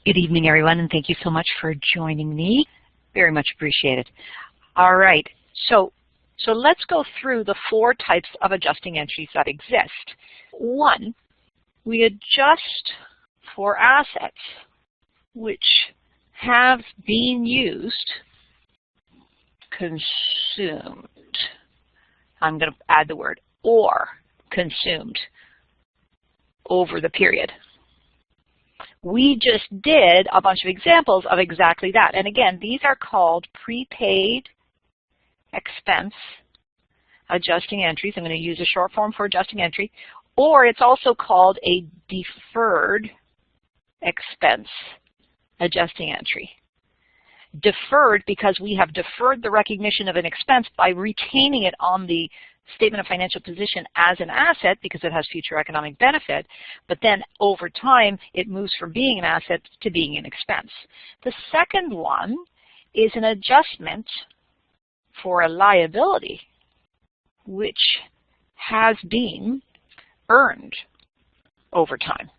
Good evening, everyone, and thank you so much for joining me. Very much appreciated. All right, so let's go through the 4 types of adjusting entries that exist. 1, we adjust for assets which have been used, consumed. I'm going to add the word or consumed over the period. We just did a bunch of examples of exactly that. And again, these are called prepaid expense adjusting entries. I'm going to use a short form for adjusting entry. Or it's also called a deferred expense adjusting entry. Deferred because we have deferred the recognition of an expense by retaining it on the statement of financial position as an asset because it has future economic benefit, but then over time it moves from being an asset to being an expense. The second one is an adjustment for a liability which has been earned over time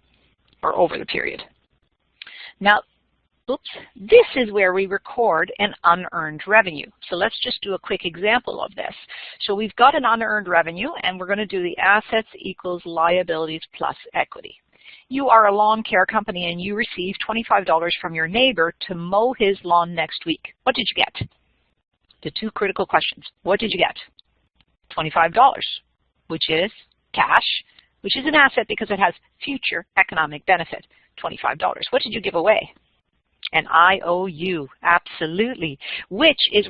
or over the period. Now, this is where we record an unearned revenue. So let's just do a quick example of this. So we've got an unearned revenue, and we're going to do the assets equals liabilities plus equity. You are a lawn care company, and you receive $25 from your neighbor to mow his lawn next week. What did you get? The 2 critical questions. What did you get? $25, which is cash, which is an asset because it has future economic benefit. $25. What did you give away? An IOU, absolutely, which is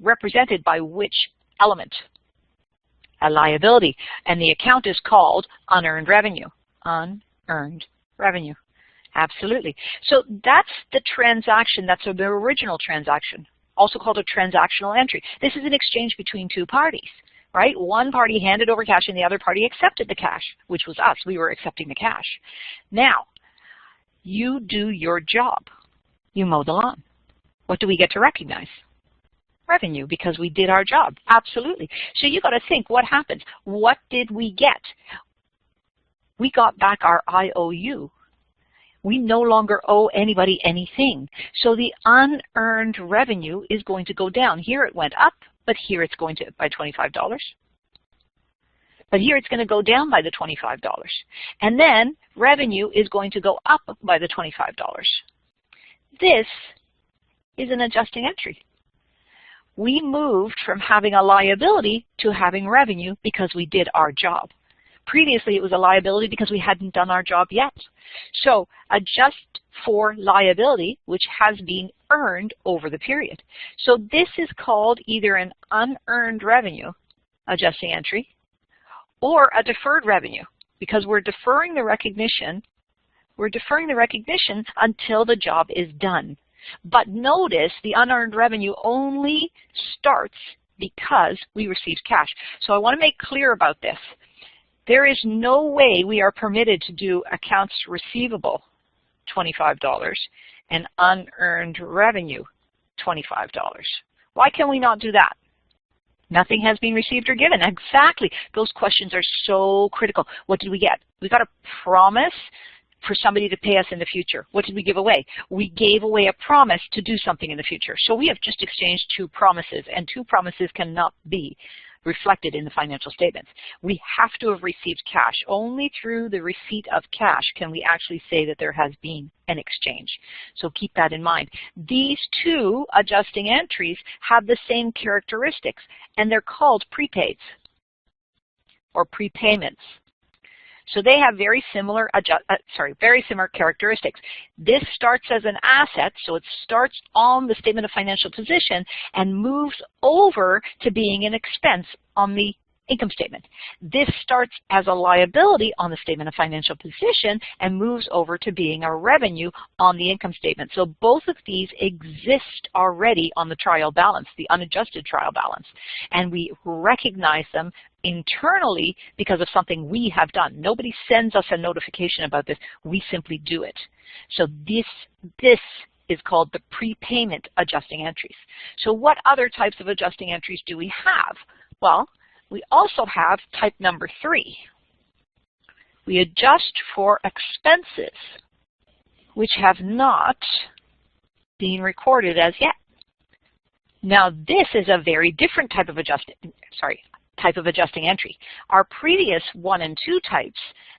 represented by which element? A liability, and the account is called unearned revenue. Unearned revenue, absolutely. So that's the transaction, that's the original transaction, also called a transactional entry. This is an exchange between 2 parties, right? One party handed over cash and the other party accepted the cash, which was us. We were accepting the cash. Now, you do your job. You mow the lawn. What do we get to recognize? Revenue, because we did our job. Absolutely. So you got to think, what happens? What did we get? We got back our IOU. We no longer owe anybody anything. So the unearned revenue is going to go down. Here it went up, but here it's going to by $25. But here it's going to go down by the $25. And then revenue is going to go up by the $25. This is an adjusting entry. We moved from having a liability to having revenue because we did our job. Previously, it was a liability because we hadn't done our job yet. So adjust for liability, which has been earned over the period. So this is called either an unearned revenue adjusting entry or a deferred revenue, because we're deferring the recognition until the job is done. But notice the unearned revenue only starts because we received cash. So I want to make clear about this. There is no way we are permitted to do accounts receivable, $25, and unearned revenue, $25. Why can we not do that? Nothing has been received or given. Exactly. Those questions are so critical. What did we get? We got a promise for somebody to pay us in the future. What did we give away? We gave away a promise to do something in the future. So we have just exchanged 2 promises, and 2 promises cannot be reflected in the financial statements. We have to have received cash. Only through the receipt of cash can we actually say that there has been an exchange. So keep that in mind. These 2 adjusting entries have the same characteristics, and they're called prepaids or prepayments. So they have very similar characteristics. This starts as an asset, so it starts on the statement of financial position and moves over to being an expense on the income statement. This starts as a liability on the statement of financial position and moves over to being a revenue on the income statement. So both of these exist already on the trial balance, the unadjusted trial balance, and we recognize them internally because of something we have done. Nobody sends us a notification about this. We simply do it. So this is called the prepayment adjusting entries. So what other types of adjusting entries do we have? Well, we also have type number 3. We adjust for expenses which have not been recorded as yet. Now this is a very different type of adjusting entry. Our previous 1 and 2 types,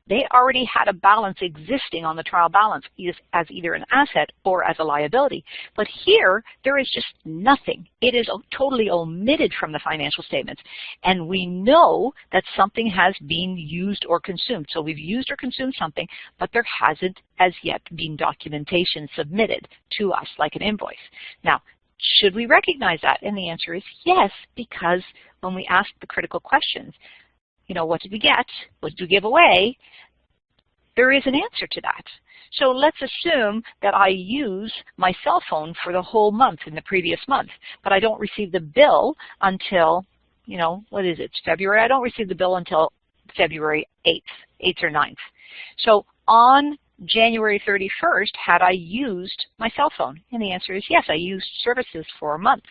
they already had a balance existing on the trial balance as either an asset or as a liability. But here, there is just nothing. It is totally omitted from the financial statements. And we know that something has been used or consumed. So we've used or consumed something, but there hasn't as yet been documentation submitted to us, like an invoice. Now, should we recognize that? And the answer is yes, because when we ask the critical questions, you know, what did we get? What did we give away? There is an answer to that. So let's assume that I use my cell phone for the whole month in the previous month, but I don't receive the bill until, you know, what is it, it's February? I don't receive the bill until February 8th or 9th. So on January 31st, had I used my cell phone? And the answer is yes, I used services for a month.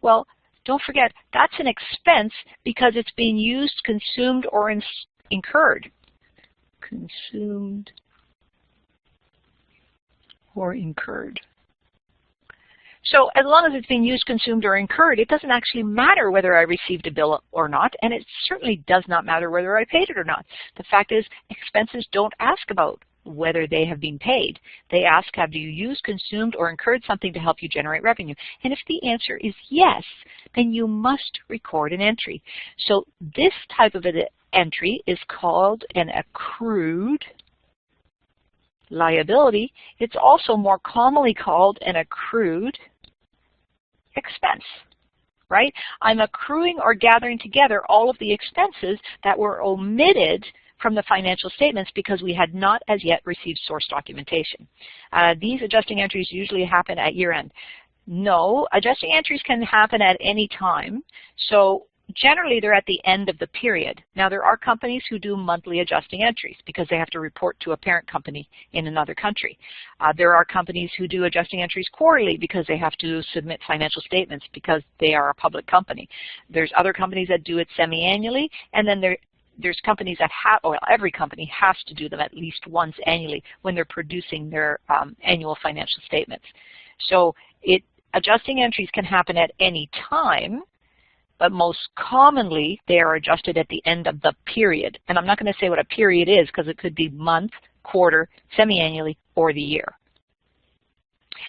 Well, don't forget, that's an expense because it's being used, consumed, or incurred. Consumed or incurred. So as long as it's being used, consumed, or incurred, it doesn't actually matter whether I received a bill or not, and it certainly does not matter whether I paid it or not. The fact is, expenses don't ask about whether they have been paid. They ask, have you used, consumed, or incurred something to help you generate revenue? And if the answer is yes, then you must record an entry. So this type of an entry is called an accrued liability. It's also more commonly called an accrued expense, right? I'm accruing or gathering together all of the expenses that were omitted from the financial statements because we had not as yet received source documentation. These adjusting entries usually happen at year-end. No, adjusting entries can happen at any time. So generally, they're at the end of the period. Now, there are companies who do monthly adjusting entries because they have to report to a parent company in another country. There are companies who do adjusting entries quarterly because they have to submit financial statements because they are a public company. There's other companies that do it semi-annually, and then there's companies that have, well, every company has to do them at least once annually when they're producing their annual financial statements. So adjusting entries can happen at any time, but most commonly they are adjusted at the end of the period. And I'm not going to say what a period is because it could be month, quarter, semi-annually, or the year.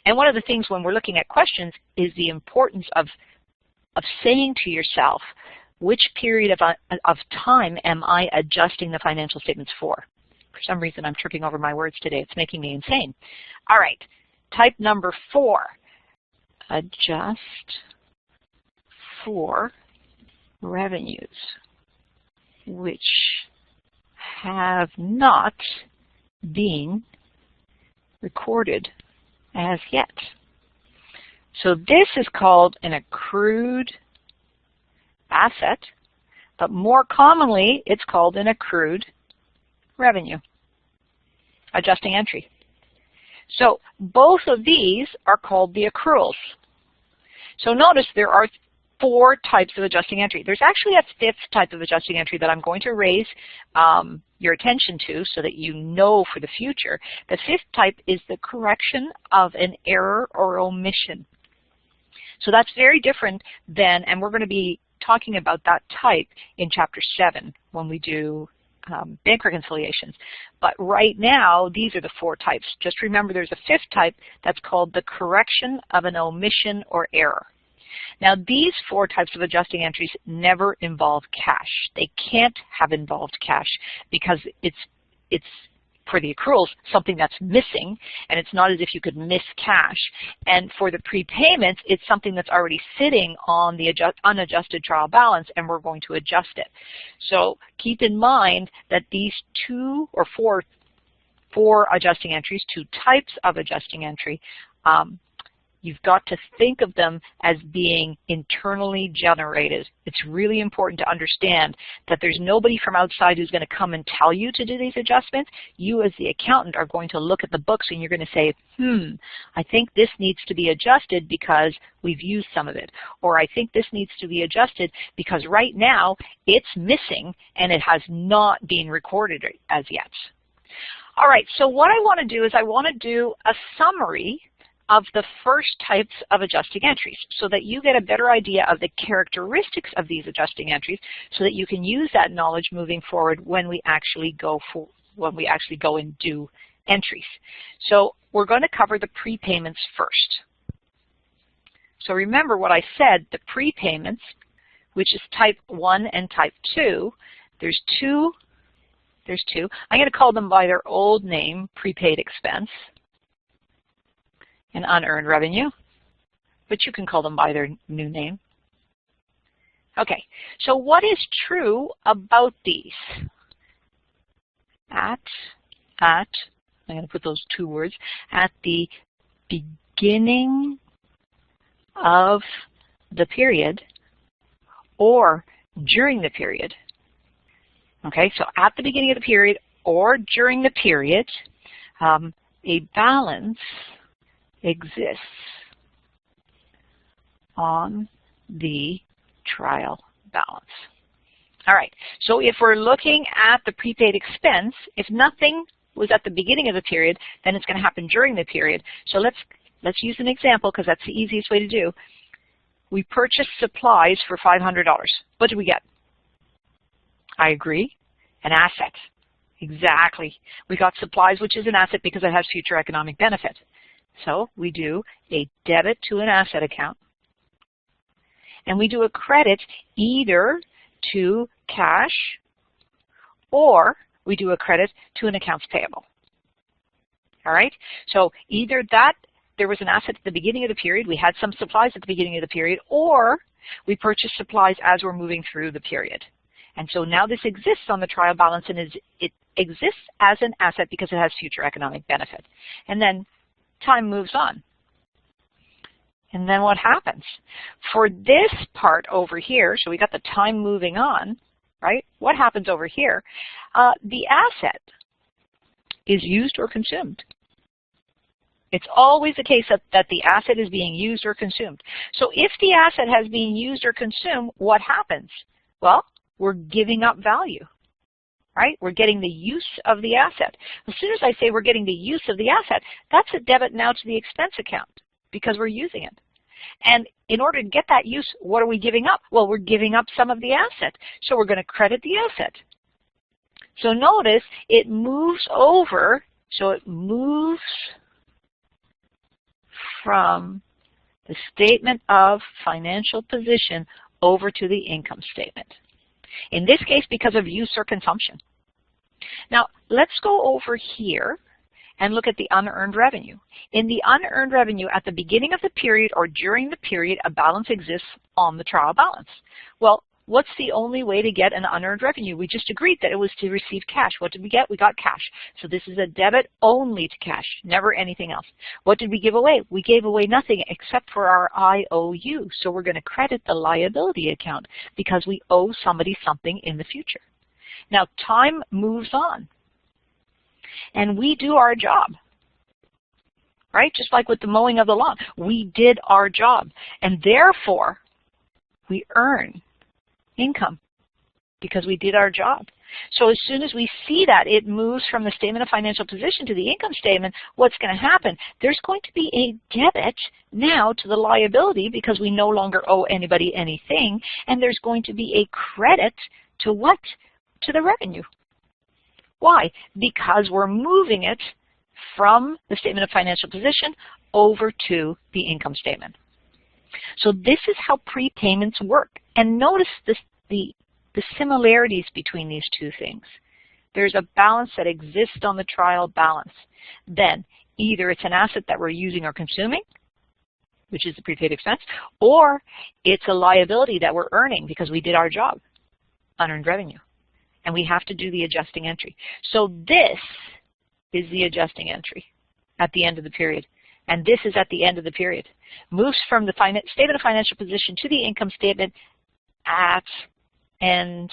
And one of the things when we're looking at questions is the importance of saying to yourself, which period of time am I adjusting the financial statements for? For some reason, I'm tripping over my words today. It's making me insane. All right, type number 4, adjust for revenues which have not been recorded as yet. So this is called an accrued asset, but more commonly it's called an accrued revenue, adjusting entry. So both of these are called the accruals. So notice there are 4 types of adjusting entry. There's actually a 5th type of adjusting entry that I'm going to raise your attention to so that you know for the future. The 5th type is the correction of an error or omission. So that's very different than, and we're going to be talking about that type in Chapter 7 when we do bank reconciliations. But right now, these are the 4 types. Just remember there's a 5th type that's called the correction of an omission or error. Now, these 4 types of adjusting entries never involve cash. They can't have involved cash because it's for the accruals, something that's missing, and it's not as if you could miss cash. And for the prepayments, it's something that's already sitting on the unadjusted trial balance, and we're going to adjust it. So keep in mind that these 2 or 4 adjusting entries, 2 types of adjusting entry, you've got to think of them as being internally generated. It's really important to understand that there's nobody from outside who's going to come and tell you to do these adjustments. You as the accountant are going to look at the books and you're going to say, I think this needs to be adjusted because we've used some of it. Or I think this needs to be adjusted because right now it's missing and it has not been recorded as yet. All right, so what I want to do is I want to do a summary of the first types of adjusting entries so that you get a better idea of the characteristics of these adjusting entries so that you can use that knowledge moving forward when we actually go and do entries. So we're going to cover the prepayments first. So remember what I said, the prepayments, which is type 1 and type 2, there's two. I'm going to call them by their old name, prepaid expense and unearned revenue, but you can call them by their new name. Okay, so what is true about these? I'm going to put those two words, at the beginning of the period or during the period. Okay, so at the beginning of the period or during the period, a balance exists on the trial balance. All right, so if we're looking at the prepaid expense, if nothing was at the beginning of the period, then it's going to happen during the period. So let's use an example because that's the easiest way to do. We purchased supplies for $500. What did we get? I agree, an asset. Exactly. We got supplies, which is an asset because it has future economic benefit. So we do a debit to an asset account, and we do a credit either to cash or we do a credit to an accounts payable. All right? So either that there was an asset at the beginning of the period, we had some supplies at the beginning of the period, or we purchased supplies as we're moving through the period. And so now this exists on the trial balance, and it exists as an asset because it has future economic benefit. And then time moves on. And then what happens? For this part over here, so we got the time moving on, right? What happens over here? The asset is used or consumed. It's always the case that the asset is being used or consumed. So if the asset has been used or consumed, what happens? Well, we're giving up value, right? We're getting the use of the asset. As soon as I say we're getting the use of the asset, that's a debit now to the expense account because we're using it. And in order to get that use, what are we giving up? Well, we're giving up some of the asset. So we're going to credit the asset. So notice it moves over, so it moves from the statement of financial position over to the income statement. In this case, because of use or consumption. Now, let's go over here and look at the unearned revenue. In the unearned revenue, at the beginning of the period or during the period, a balance exists on the trial balance. Well, what's the only way to get an unearned revenue? We just agreed that it was to receive cash. What did we get? We got cash. So this is a debit only to cash, never anything else. What did we give away? We gave away nothing except for our IOU. So we're going to credit the liability account because we owe somebody something in the future. Now, time moves on. And we do our job, right? Just like with the mowing of the lawn. We did our job. And therefore, we earn income because we did our job. So as soon as we see that it moves from the statement of financial position to the income statement, what's going to happen? There's going to be a debit now to the liability because we no longer owe anybody anything. And there's going to be a credit to what? To the revenue. Why? Because we're moving it from the statement of financial position over to the income statement. So this is how prepayments work. And notice the similarities between these two things. There's a balance that exists on the trial balance. Then either it's an asset that we're using or consuming, which is the prepaid expense, or it's a liability that we're earning because we did our job, unearned revenue. And we have to do the adjusting entry. So this is the adjusting entry at the end of the period. And this is at the end of the period. Moves from the statement of financial position to the income statement at end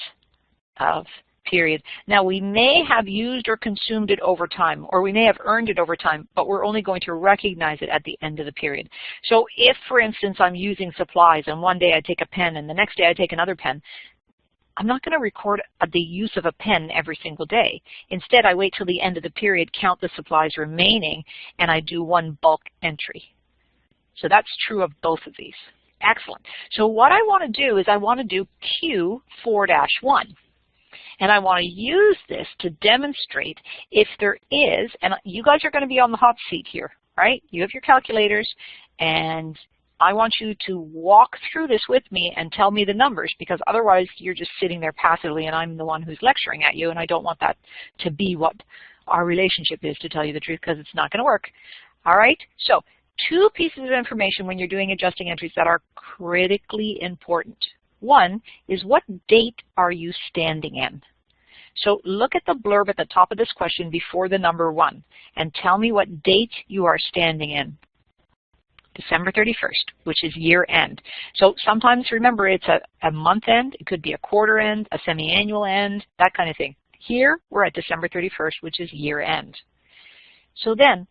of period. Now, we may have used or consumed it over time, or we may have earned it over time, but we're only going to recognize it at the end of the period. So if, for instance, I'm using supplies, and one day I take a pen, and the next day I take another pen, I'm not going to record the use of a pen every single day. Instead, I wait till the end of the period, count the supplies remaining, and I do one bulk entry. So that's true of both of these. Excellent. So what I want to do is I want to do Q4-1. And I want to use this to demonstrate if there is, and you guys are going to be on the hot seat here, right? You have your calculators, and I want you to walk through this with me and tell me the numbers, because otherwise you're just sitting there passively and I'm the one who's lecturing at you, and I don't want that to be what our relationship is, to tell you the truth, because it's not going to work. All right? So 2 pieces of information when you're doing adjusting entries that are critically important. One is, what date are you standing in? So look at the blurb at the top of this question before the number 1 and tell me what date you are standing in. December 31st, which is year end. So sometimes, remember, it's a month end, it could be a quarter end, a semi-annual end, that kind of thing. Here, we're at December 31st, which is year end. So then,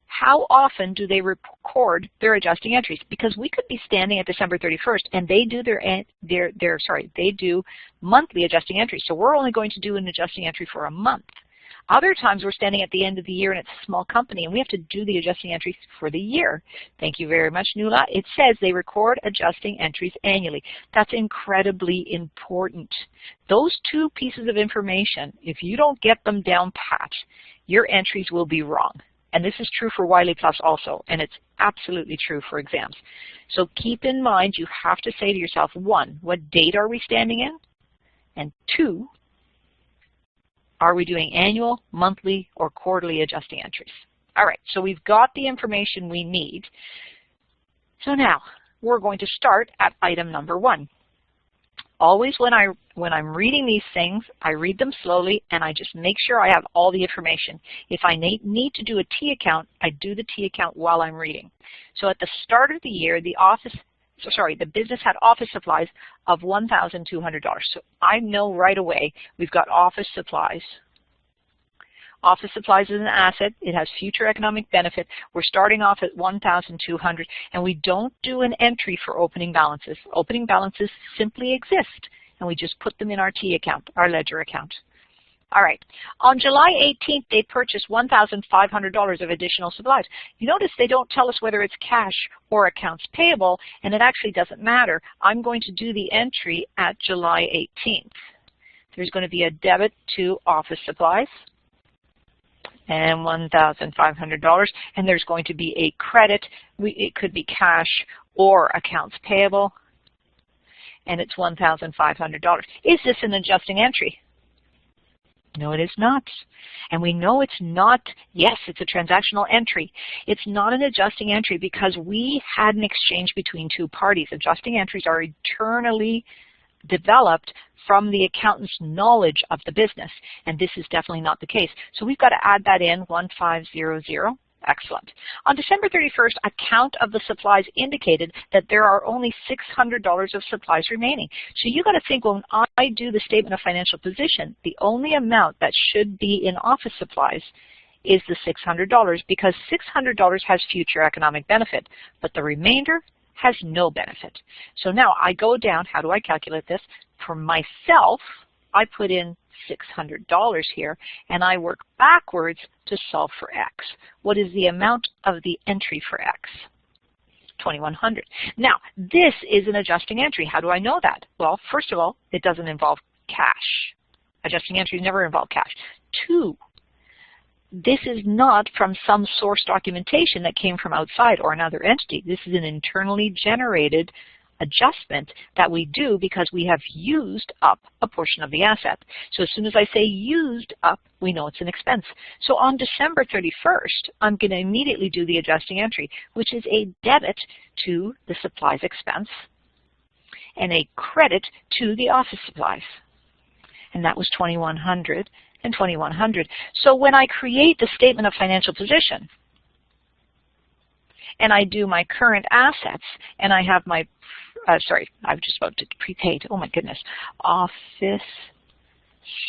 how often do they record their adjusting entries? Because we could be standing at December 31st and they do they do monthly adjusting entries. So we're only going to do an adjusting entry for a month. Other times we're standing at the end of the year and it's a small company and we have to do the adjusting entries for the year. Thank you very much, Nuala. It says they record adjusting entries annually. That's incredibly important. Those 2 pieces of information, if you don't get them down pat, your entries will be wrong. And this is true for Wiley Plus also, and it's absolutely true for exams. So keep in mind, you have to say to yourself, 1, what date are we standing in? And 2, are we doing annual, monthly, or quarterly adjusting entries? All right, so we've got the information we need. So now, we're going to start at item number 1. Always when I'm reading these things, I read them slowly and I just make sure I have all the information. If I need to do a T account, I do the T account while I'm reading. So at the start of the year, the business had office supplies of $1,200. So I know right away we've got office supplies. Office supplies is an asset. It has future economic benefit. We're starting off at $1,200, and we don't do an entry for opening balances. Opening balances simply exist, and we just put them in our T account, our ledger account. All right. On July 18th, they purchased $1,500 of additional supplies. You notice they don't tell us whether it's cash or accounts payable, and it actually doesn't matter. I'm going to do the entry at July 18th. There's going to be a debit to office supplies and $1,500, and there's going to be a credit. It could be cash or accounts payable, and it's $1,500. Is this an adjusting entry? No, it is not. And we know it's not. Yes, it's a transactional entry. It's not an adjusting entry because we had an exchange between 2 parties. Adjusting entries are eternally developed from the accountant's knowledge of the business, and this is definitely not the case. So we've got to add that in, 1500. Excellent. On December 31st, a count of the supplies indicated that there are only $600 of supplies remaining. So you got to think, when I do the statement of financial position, the only amount that should be in office supplies is the $600, because $600 has future economic benefit, but the remainder has no benefit. So now I go down. How do I calculate this? For myself, I put in $600 here, and I work backwards to solve for X. What is the amount of the entry for X? $2,100. Now, this is an adjusting entry. How do I know that? Well, first of all, it doesn't involve cash. Adjusting entries never involve cash. 2, this is not from some source documentation that came from outside or another entity. This is an internally generated adjustment that we do because we have used up a portion of the asset. So as soon as I say used up, we know it's an expense. So on December 31st, I'm going to immediately do the adjusting entry, which is a debit to the supplies expense and a credit to the office supplies. And that was $2,100 and $2,100. So when I create the statement of financial position, and I do my current assets, and I have my, sorry, I was just about to prepaid, oh my goodness, office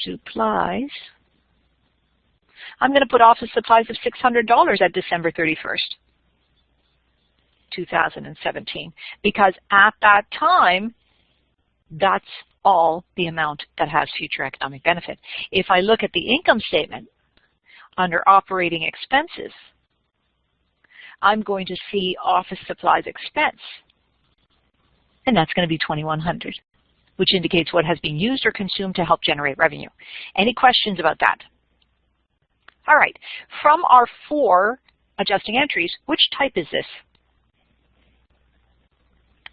supplies. I'm going to put office supplies of $600 at December 31st, 2017, because at that time, that's all the amount that has future economic benefit. If I look at the income statement under operating expenses, I'm going to see office supplies expense, and that's going to be $2,100, which indicates what has been used or consumed to help generate revenue. Any questions about that? All right, from our 4 adjusting entries, which type is this?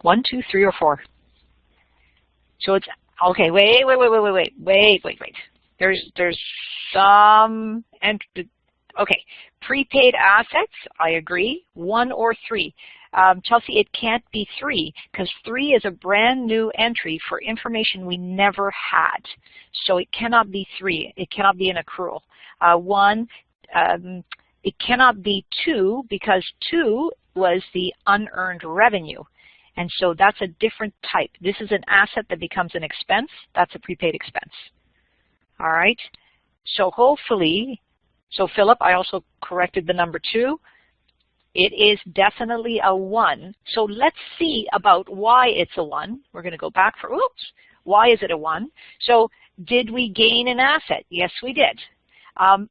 1, 2, 3, or 4? So it's, okay, wait. There's some, okay, prepaid assets, I agree, 1 or 3. Chelsea, it can't be 3 because 3 is a brand new entry for information we never had. So it cannot be 3. It cannot be an accrual. 1, it cannot be 2 because 2 was the unearned revenue. And so that's a different type. This is an asset that becomes an expense. That's a prepaid expense. All right. So hopefully, so Philip, I also corrected the number 2. It is definitely a 1. So let's see about why it's a 1. We're going to go back for, oops, why is it a 1? So did we gain an asset? Yes, we did.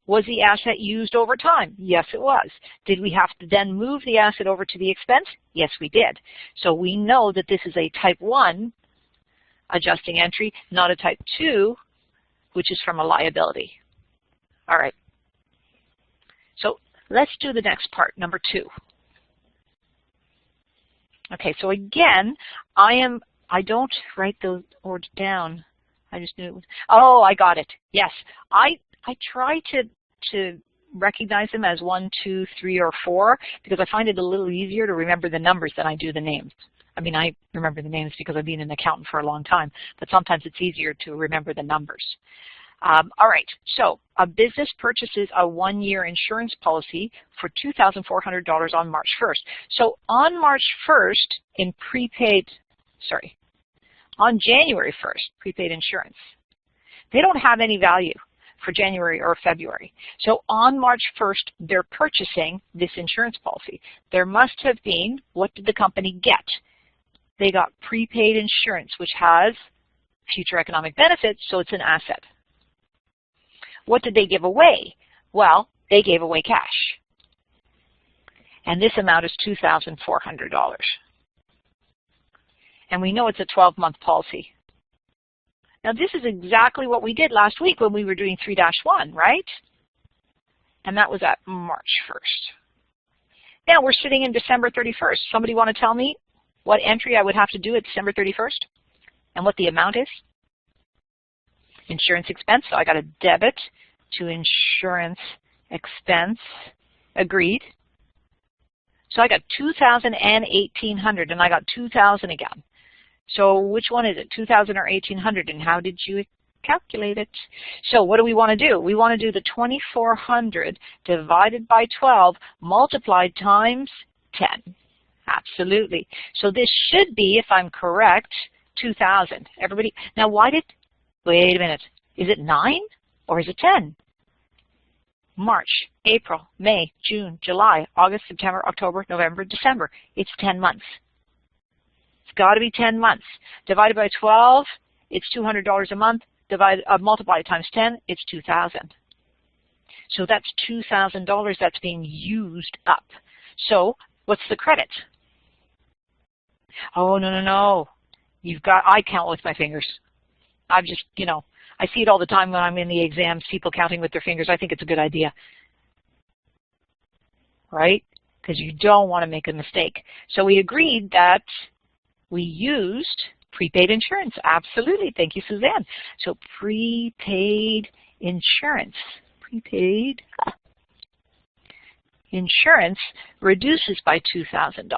Was the asset used over time? Yes, it was. Did we have to then move the asset over to the expense? Yes, we did. So we know that this is a type 1 adjusting entry, not a type 2, which is from a liability. All right. So let's do the next part, number 2. Okay, so again, I don't write those words down. I just knew it was, oh, I got it. Yes, I try to recognize them as 1, 2, 3, or 4 because I find it a little easier to remember the numbers than I do the names. I mean, I remember the names because I've been an accountant for a long time, but sometimes it's easier to remember the numbers. All right, so a business purchases a 1-year insurance policy for $2,400 on March 1st. So on March 1st, on January 1st, prepaid insurance, they don't have any value for January or February. So on March 1st, they're purchasing this insurance policy. There must have been, what did the company get? They got prepaid insurance, which has future economic benefits, so it's an asset. What did they give away? Well, they gave away cash. And this amount is $2,400. And we know it's a 12-month policy. Now, this is exactly what we did last week when we were doing 3-1, right? And that was at March 1st. Now, we're sitting in December 31st. Somebody want to tell me what entry I would have to do at December 31st and what the amount is? Insurance expense, so I got a debit to insurance expense, agreed. So I got $2,000 and $1,800, and I got $2,000 again. So which one is it, 2,000 or 1,800, and how did you calculate it? So what do we want to do? We want to do the 2,400 divided by 12 multiplied times 10. Absolutely. So this should be, if I'm correct, 2,000. Everybody, now wait a minute, is it 9 or is it 10? March, April, May, June, July, August, September, October, November, December. It's 10 months. It's got to be 10 months. Divided by 12, it's $200 a month. Multiplied times 10, it's 2,000. So that's $2,000 that's being used up. So what's the credit? Oh, no. I count with my fingers. I've just, I see it all the time when I'm in the exams, people counting with their fingers. I think it's a good idea, right? Because you don't want to make a mistake. So we agreed that we used prepaid insurance. Absolutely. Thank you, Suzanne. So prepaid insurance. Prepaid insurance reduces by $2,000.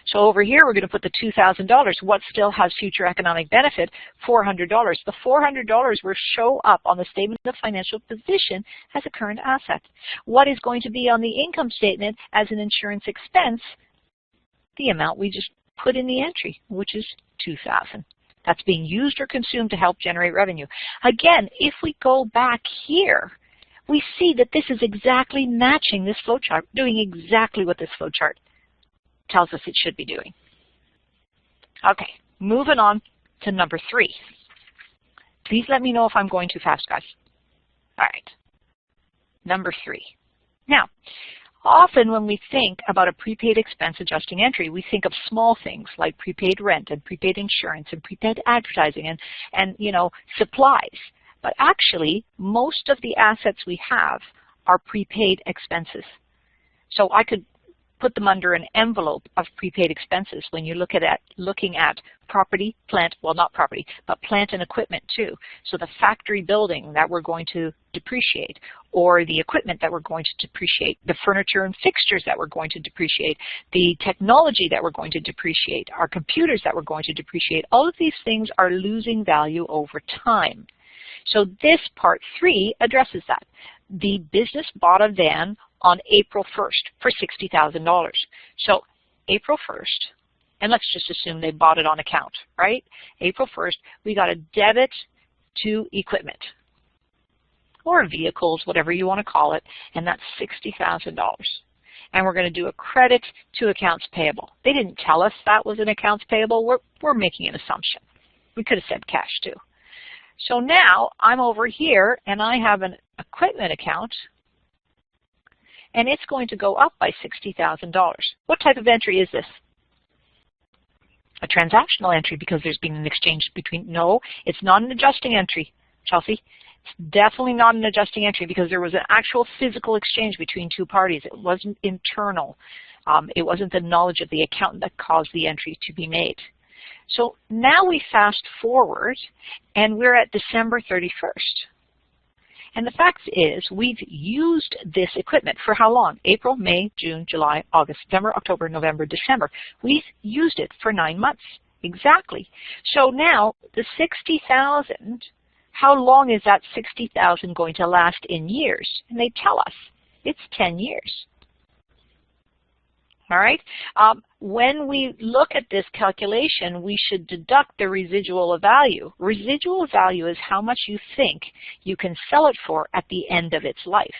So over here, we're going to put the $2,000. What still has future economic benefit? $400. The $400 will show up on the statement of financial position as a current asset. What is going to be on the income statement as an insurance expense? The amount we just put in the entry, which is $2,000. That's being used or consumed to help generate revenue. Again, if we go back here, we see that this is exactly matching this flowchart, doing exactly what this flowchart tells us it should be doing. Okay, moving on to number 3. Please let me know if I'm going too fast, guys. All right. Number 3. Now, often when we think about a prepaid expense adjusting entry, we think of small things like prepaid rent and prepaid insurance and prepaid advertising and you know, supplies. But actually, most of the assets we have are prepaid expenses. So I could put them under an envelope of prepaid expenses when you're looking at property, plant, well, not property, but plant and equipment too. So the factory building that we're going to depreciate, or the equipment that we're going to depreciate, the furniture and fixtures that we're going to depreciate, the technology that we're going to depreciate, our computers that we're going to depreciate, all of these things are losing value over time. So this part 3 addresses that. The business bought a van on April 1st for $60,000. So April 1st, and let's just assume they bought it on account, right? April 1st, we got a debit to equipment or vehicles, whatever you want to call it, and that's $60,000. And we're going to do a credit to accounts payable. They didn't tell us that was an accounts payable. We're making an assumption. We could have said cash too. So now I'm over here and I have an equipment account and it's going to go up by $60,000. What type of entry is this? A transactional entry because there's been an exchange between, no, it's not an adjusting entry, Chelsea. It's definitely not an adjusting entry because there was an actual physical exchange between two parties. It wasn't internal. It wasn't the knowledge of the accountant that caused the entry to be made. So now we fast forward and we're at December 31st. And the fact is we've used this equipment for how long? April, May, June, July, August, September, October, November, December. We've used it for 9 months. Exactly. So now the $60,000, how long is that $60,000 going to last in years? And they tell us it's 10 years. All right. When we look at this calculation, we should deduct the residual value. Residual value is how much you think you can sell it for at the end of its life.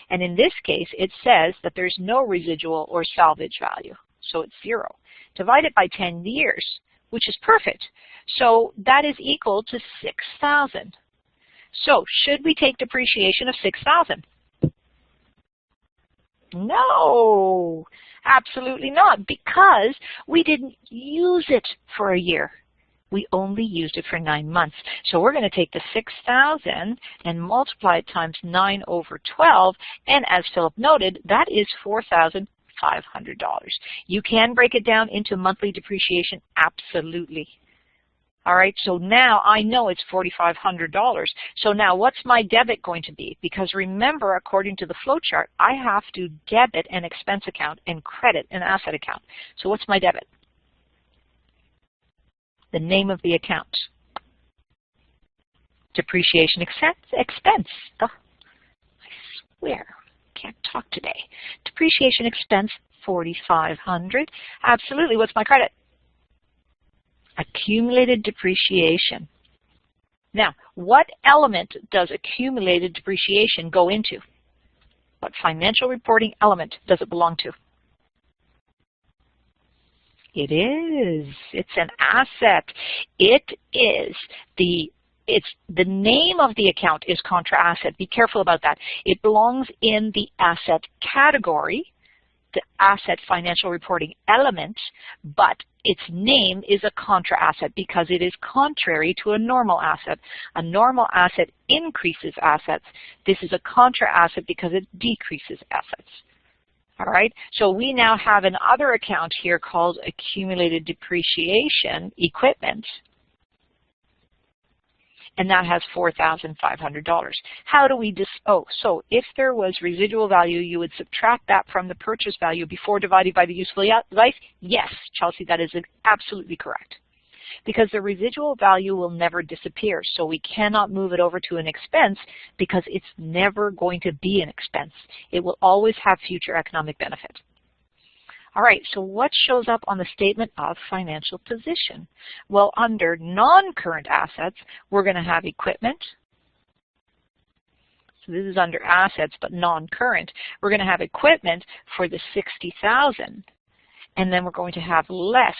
And in this case, it says that there's no residual or salvage value. So it's 0. Divide it by 10 years, which is perfect. So that is equal to 6,000. So should we take depreciation of 6,000? No, absolutely not, because we didn't use it for a year. We only used it for 9 months. So we're going to take the 6,000 and multiply it times 9 over 12, and as Philip noted, that is $4,500. You can break it down into monthly depreciation, absolutely. All right, so now I know it's $4,500. So now what's my debit going to be? Because remember, according to the flow chart, I have to debit an expense account and credit an asset account. So what's my debit? The name of the account. Depreciation expense. Oh, I swear, can't talk today. Depreciation expense, $4,500. Absolutely, what's my credit? Accumulated depreciation. Now, what element does accumulated depreciation go into? What financial reporting element does it belong to? It is. It's an asset. It's the name of the account is contra asset. Be careful about that. It belongs in the asset category, the asset financial reporting element, but its name is a contra asset because it is contrary to a normal asset. A normal asset increases assets. This is a contra asset because it decreases assets. All right, so we now have another account here called accumulated depreciation equipment, and that has $4,500. How do we so if there was residual value, you would subtract that from the purchase value before dividing by the useful life? Yes, Chelsea, that is absolutely correct. Because the residual value will never disappear, so we cannot move it over to an expense because it's never going to be an expense. It will always have future economic benefit. All right, so what shows up on the statement of financial position? Well, under non-current assets, we're going to have equipment. So this is under assets, but non-current. We're going to have equipment for the $60,000, and then we're going to have less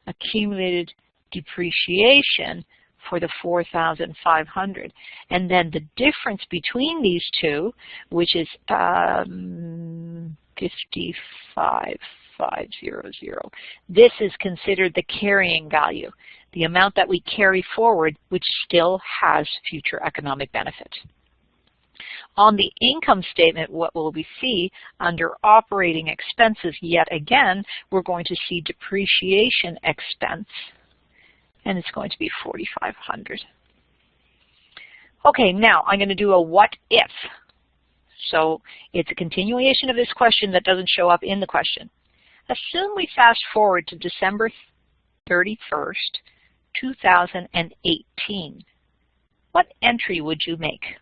accumulated depreciation for the 4,500. And then the difference between these two, which is 55,500, this is considered the carrying value, the amount that we carry forward, which still has future economic benefit. On the income statement, what will we see under operating expenses? Yet again, we're going to see depreciation expense, and it's going to be 4,500. Okay, now I'm going to do a what if. So it's a continuation of this question that doesn't show up in the question. Assume we fast forward to December 31st, 2018. What entry would you make?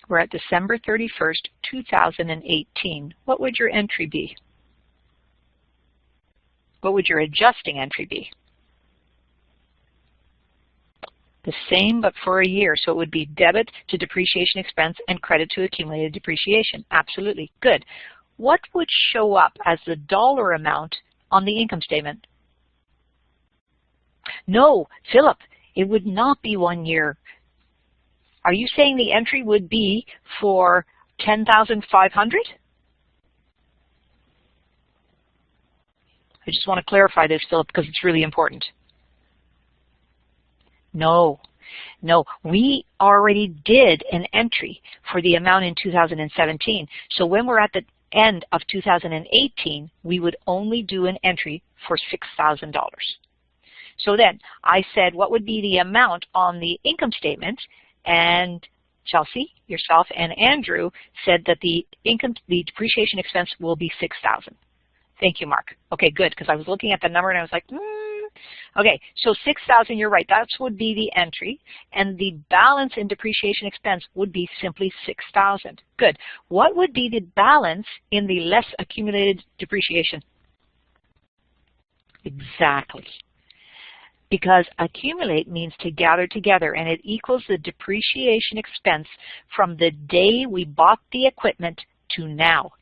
We're at December 31st, 2018. What would your entry be? What would your adjusting entry be? The same, but for a year. So it would be debit to depreciation expense and credit to accumulated depreciation. Absolutely. Good. What would show up as the dollar amount on the income statement? No, Philip, it would not be 1 year. Are you saying the entry would be for 10,500? I just want to clarify this, Philip, because it's really important. No, we already did an entry for the amount in 2017. So when we're at the end of 2018, we would only do an entry for $6,000. So then I said, what would be the amount on the income statement? And Chelsea, yourself, and Andrew said that the depreciation expense will be $6,000. Thank you, Mark. Okay, good, because I was looking at the number and I was like, Okay, so $6,000, you're right, that would be the entry, and the balance in depreciation expense would be simply $6,000. Good. What would be the balance in the less accumulated depreciation? Exactly. Because accumulate means to gather together, and it equals the depreciation expense from the day we bought the equipment to now.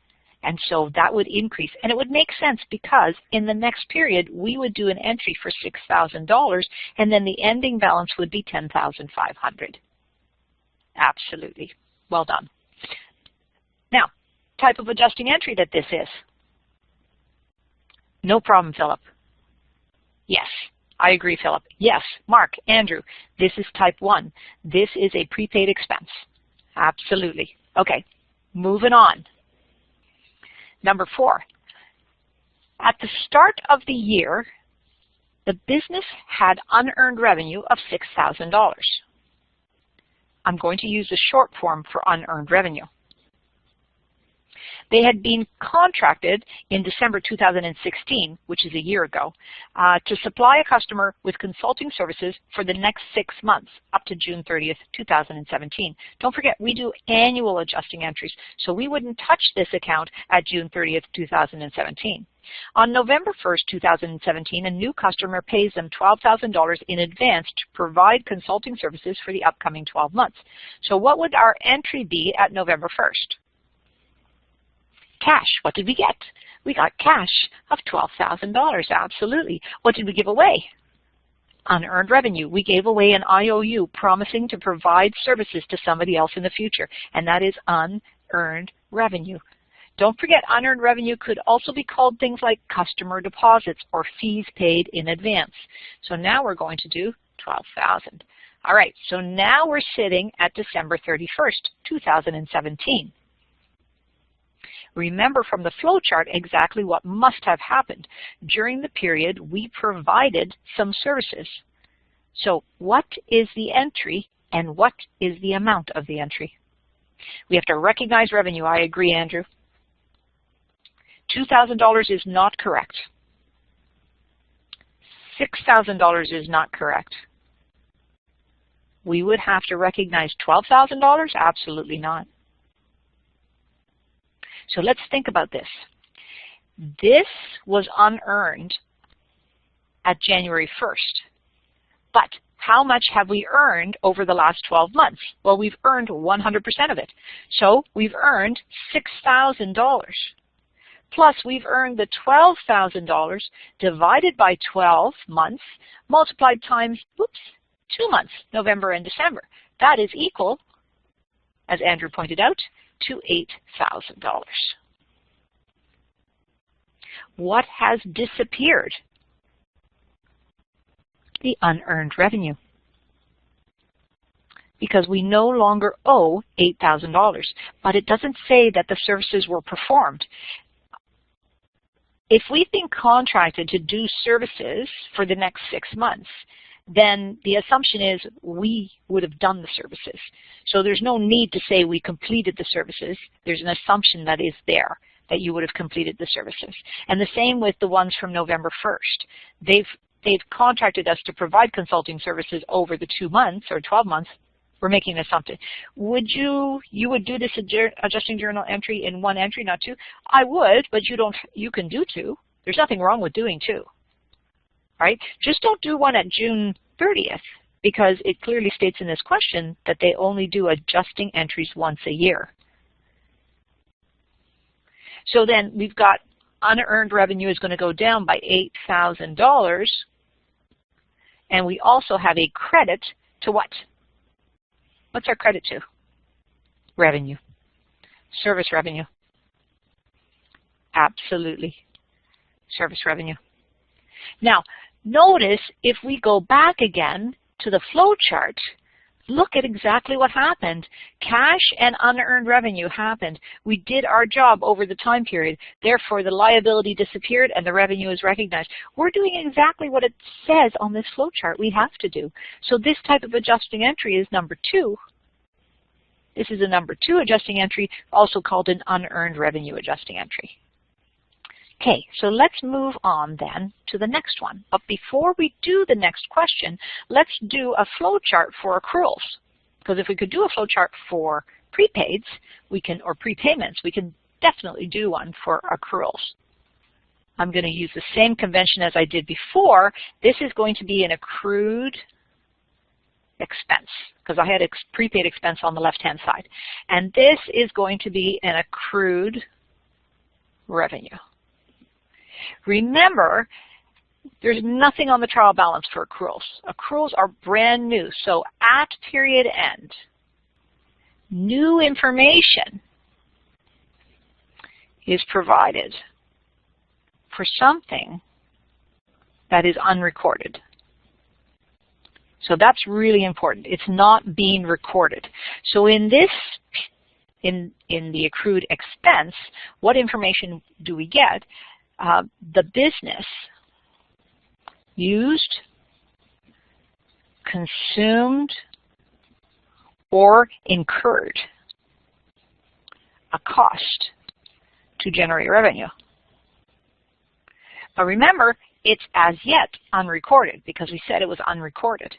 And so that would increase. And it would make sense because in the next period, we would do an entry for $6,000, and then the ending balance would be $10,500. Absolutely. Well done. Now, type of adjusting entry that this is. No problem, Philip. Yes. I agree, Philip. Yes, Mark, Andrew, this is type 1. This is a prepaid expense. Absolutely. Okay, moving on. Number 4. At the start of the year, the business had unearned revenue of $6,000. I'm going to use the short form for unearned revenue. They had been contracted in December 2016, which is a year ago, to supply a customer with consulting services for the next 6 months, up to June 30th, 2017. Don't forget, we do annual adjusting entries, so we wouldn't touch this account at June 30th, 2017. On November 1st, 2017, a new customer pays them $12,000 in advance to provide consulting services for the upcoming 12 months. So what would our entry be at November 1st? Cash. What did we get? We got cash of $12,000. Absolutely. What did we give away? Unearned revenue. We gave away an IOU promising to provide services to somebody else in the future, and that is unearned revenue. Don't forget, unearned revenue could also be called things like customer deposits or fees paid in advance. So now we're going to do $12,000. All right, so now we're sitting at December 31st, 2017. Remember from the flow chart exactly what must have happened. During the period, we provided some services. So what is the entry and what is the amount of the entry? We have to recognize revenue. I agree, Andrew. $2,000 is not correct. $6,000 is not correct. We would have to recognize $12,000? Absolutely not. So let's think about this. This was unearned at January 1st. But how much have we earned over the last 12 months? Well, we've earned 100% of it. So we've earned $6,000. plus we've earned the $12,000 divided by 12 months multiplied times, 2 months, November and December. That is equal, as Andrew pointed out, to $8,000. What has disappeared? The unearned revenue. Because we no longer owe $8,000, but it doesn't say that the services were performed. If we've been contracted to do services for the next 6 months, then the assumption is we would have done the services. So there's no need to say we completed the services. There's an assumption that is there, that you would have completed the services. And the same with the ones from November 1st. They've contracted us to provide consulting services over the 2 months or 12 months. We're making an assumption. You would do this adjusting journal entry in 1 entry, not 2? I would, but you can do 2. There's nothing wrong with doing 2. Right? Just don't do one at June 30th, because it clearly states in this question that they only do adjusting entries once a year. So then we've got unearned revenue is going to go down by $8,000, and we also have a credit to what? What's our credit to? Revenue. Service revenue. Absolutely. Service revenue. Now, notice if we go back again to the flow chart, look at exactly what happened. Cash and unearned revenue happened. We did our job over the time period. Therefore, the liability disappeared and the revenue is recognized. We're doing exactly what it says on this flow chart we have to do. So this type of adjusting entry is number 2. This is a number 2 adjusting entry, also called an unearned revenue adjusting entry. Okay, so let's move on then to the next one. But before we do the next question, let's do a flow chart for accruals. Because if we could do a flow chart for prepaids, or prepayments, we can definitely do one for accruals. I'm going to use the same convention as I did before. This is going to be an accrued expense, because I had a prepaid expense on the left-hand side. And this is going to be an accrued revenue. Remember, there's nothing on the trial balance for accruals. Accruals are brand new. So at period end, new information is provided for something that is unrecorded. So that's really important. It's not being recorded. So in this, in the accrued expense, what information do we get? The business used, consumed, or incurred a cost to generate revenue. But remember, it's as yet unrecorded because we said it was unrecorded.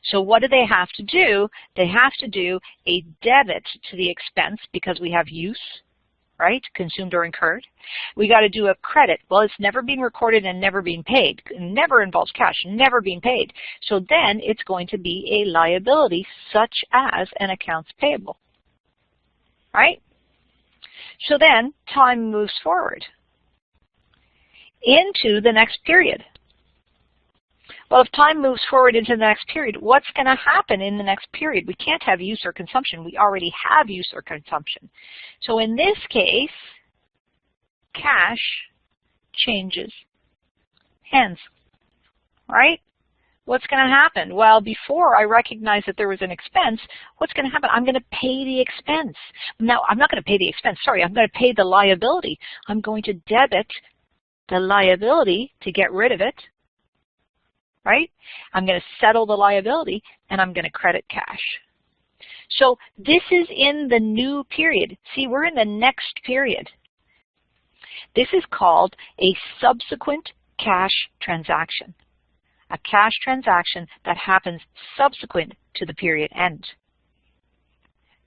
So what do they have to do? They have to do a debit to the expense because we have use, right? Consumed or incurred. We got to do a credit. Well, it's never been recorded and never been paid. It never involves cash, never being paid. So then it's going to be a liability such as an accounts payable, right? So then time moves forward into the next period. Well, if time moves forward into the next period, what's going to happen in the next period? We can't have use or consumption. We already have use or consumption. So in this case, cash changes hands, right? What's going to happen? Well, before I recognize that there was an expense, what's going to happen? I'm going to pay the expense. Now, I'm not going to pay the expense. Sorry, I'm going to pay the liability. I'm going to debit the liability to get rid of it. Right? I'm going to settle the liability, and I'm going to credit cash. So this is in the new period. See, we're in the next period. This is called a subsequent cash transaction, a cash transaction that happens subsequent to the period end.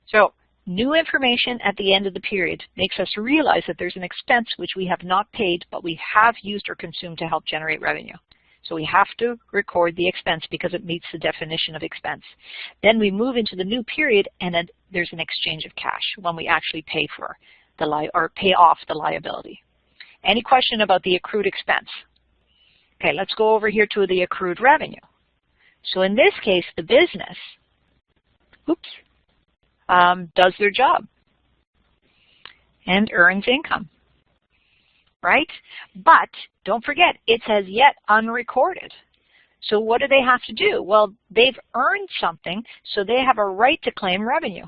So new information at the end of the period makes us realize that there's an expense which we have not paid, but we have used or consumed to help generate revenue. So we have to record the expense because it meets the definition of expense. Then we move into the new period, and then there's an exchange of cash when we actually pay for the pay off the liability. Any question about the accrued expense? Okay, let's go over here to the accrued revenue. So in this case, the business, does their job and earns income, right? But don't forget, it's as yet unrecorded. So what do they have to do? Well, they've earned something, so they have a right to claim revenue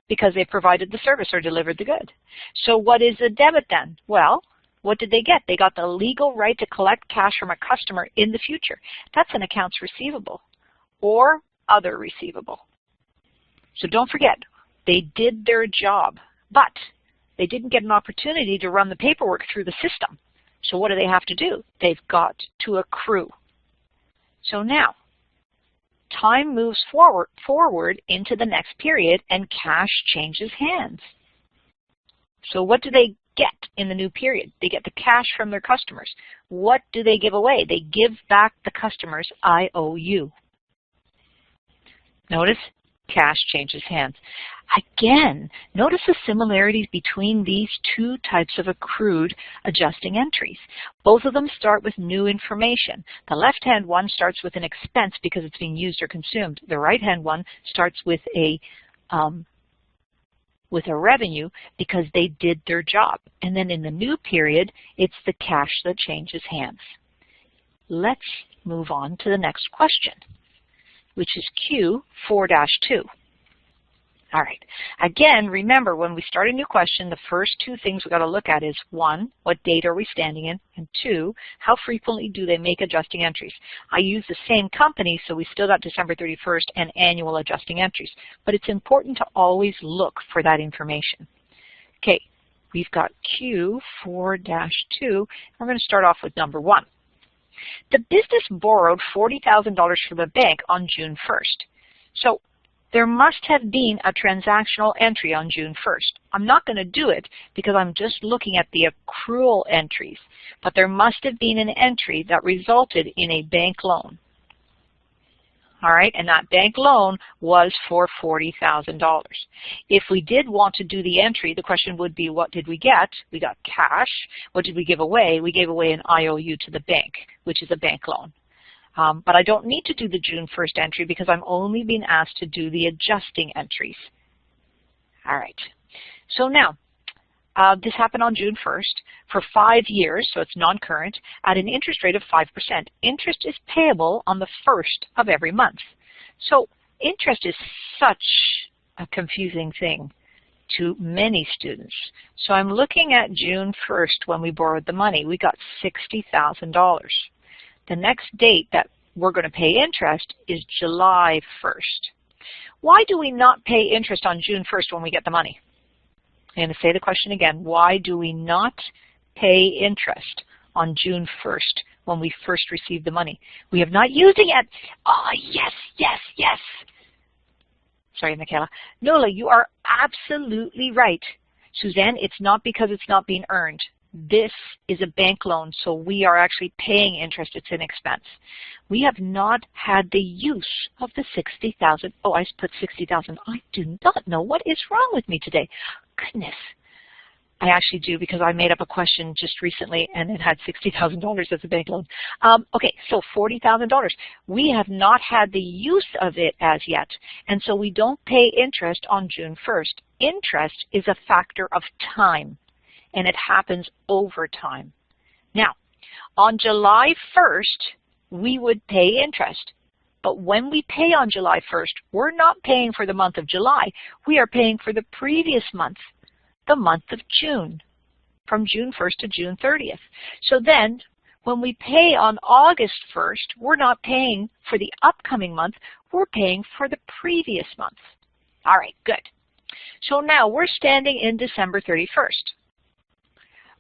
because they provided the service or delivered the good. So what is a debit then? Well, what did they get? They got the legal right to collect cash from a customer in the future. That's an accounts receivable or other receivable. So don't forget, they did their job, but they didn't get an opportunity to run the paperwork through the system. So what do they have to do? They've got to accrue. So now, time moves forward into the next period and cash changes hands. So what do they get in the new period? They get the cash from their customers. What do they give away? They give back the customers IOU. Notice cash changes hands. Again, notice the similarities between these two types of accrued adjusting entries. Both of them start with new information. The left-hand one starts with an expense because it's being used or consumed. The right-hand one starts with a revenue because they did their job. And then in the new period, it's the cash that changes hands. Let's move on to the next question, which is Q4-2. All right. Again, remember, when we start a new question, the first two things we've got to look at is, 1, what date are we standing in? And 2, how frequently do they make adjusting entries? I use the same company, so we still got December 31st and annual adjusting entries. But it's important to always look for that information. Okay, we've got Q4-2. We're going to start off with number 1. The business borrowed $40,000 from the bank on June 1st. So there must have been a transactional entry on June 1st. I'm not going to do it because I'm just looking at the accrual entries, but there must have been an entry that resulted in a bank loan. All right, and that bank loan was for $40,000. If we did want to do the entry, the question would be, what did we get? We got cash. What did we give away? We gave away an IOU to the bank, which is a bank loan. But I don't need to do the June 1st entry because I'm only being asked to do the adjusting entries. All right, so now, this happened on June 1st for 5 years, so it's non-current, at an interest rate of 5%. Interest is payable on the 1st of every month. So interest is such a confusing thing to many students. So I'm looking at June 1st when we borrowed the money. We got $60,000. The next date that we're going to pay interest is July 1st. Why do we not pay interest on June 1st when we get the money? I'm going to say the question again. Why do we not pay interest on June 1st when we first receive the money? We have not used it yet. Oh, yes, yes, yes. Sorry, Michaela. Nola, you are absolutely right. Suzanne, it's not because it's not being earned. This is a bank loan, so we are actually paying interest. It's an expense. We have not had the use of the $60,000. Oh, I put $60,000. I do not know what is wrong with me today. Goodness. I actually do because I made up a question just recently and it had $60,000 as a bank loan. Okay, so $40,000. We have not had the use of it as yet, and so we don't pay interest on June 1st. Interest is a factor of time, and it happens over time. Now, on July 1st, we would pay interest. But when we pay on July 1st, we're not paying for the month of July. We are paying for the previous month, the month of June, from June 1st to June 30th. So then, when we pay on August 1st, we're not paying for the upcoming month. We're paying for the previous month. All right, good. So now we're standing in December 31st.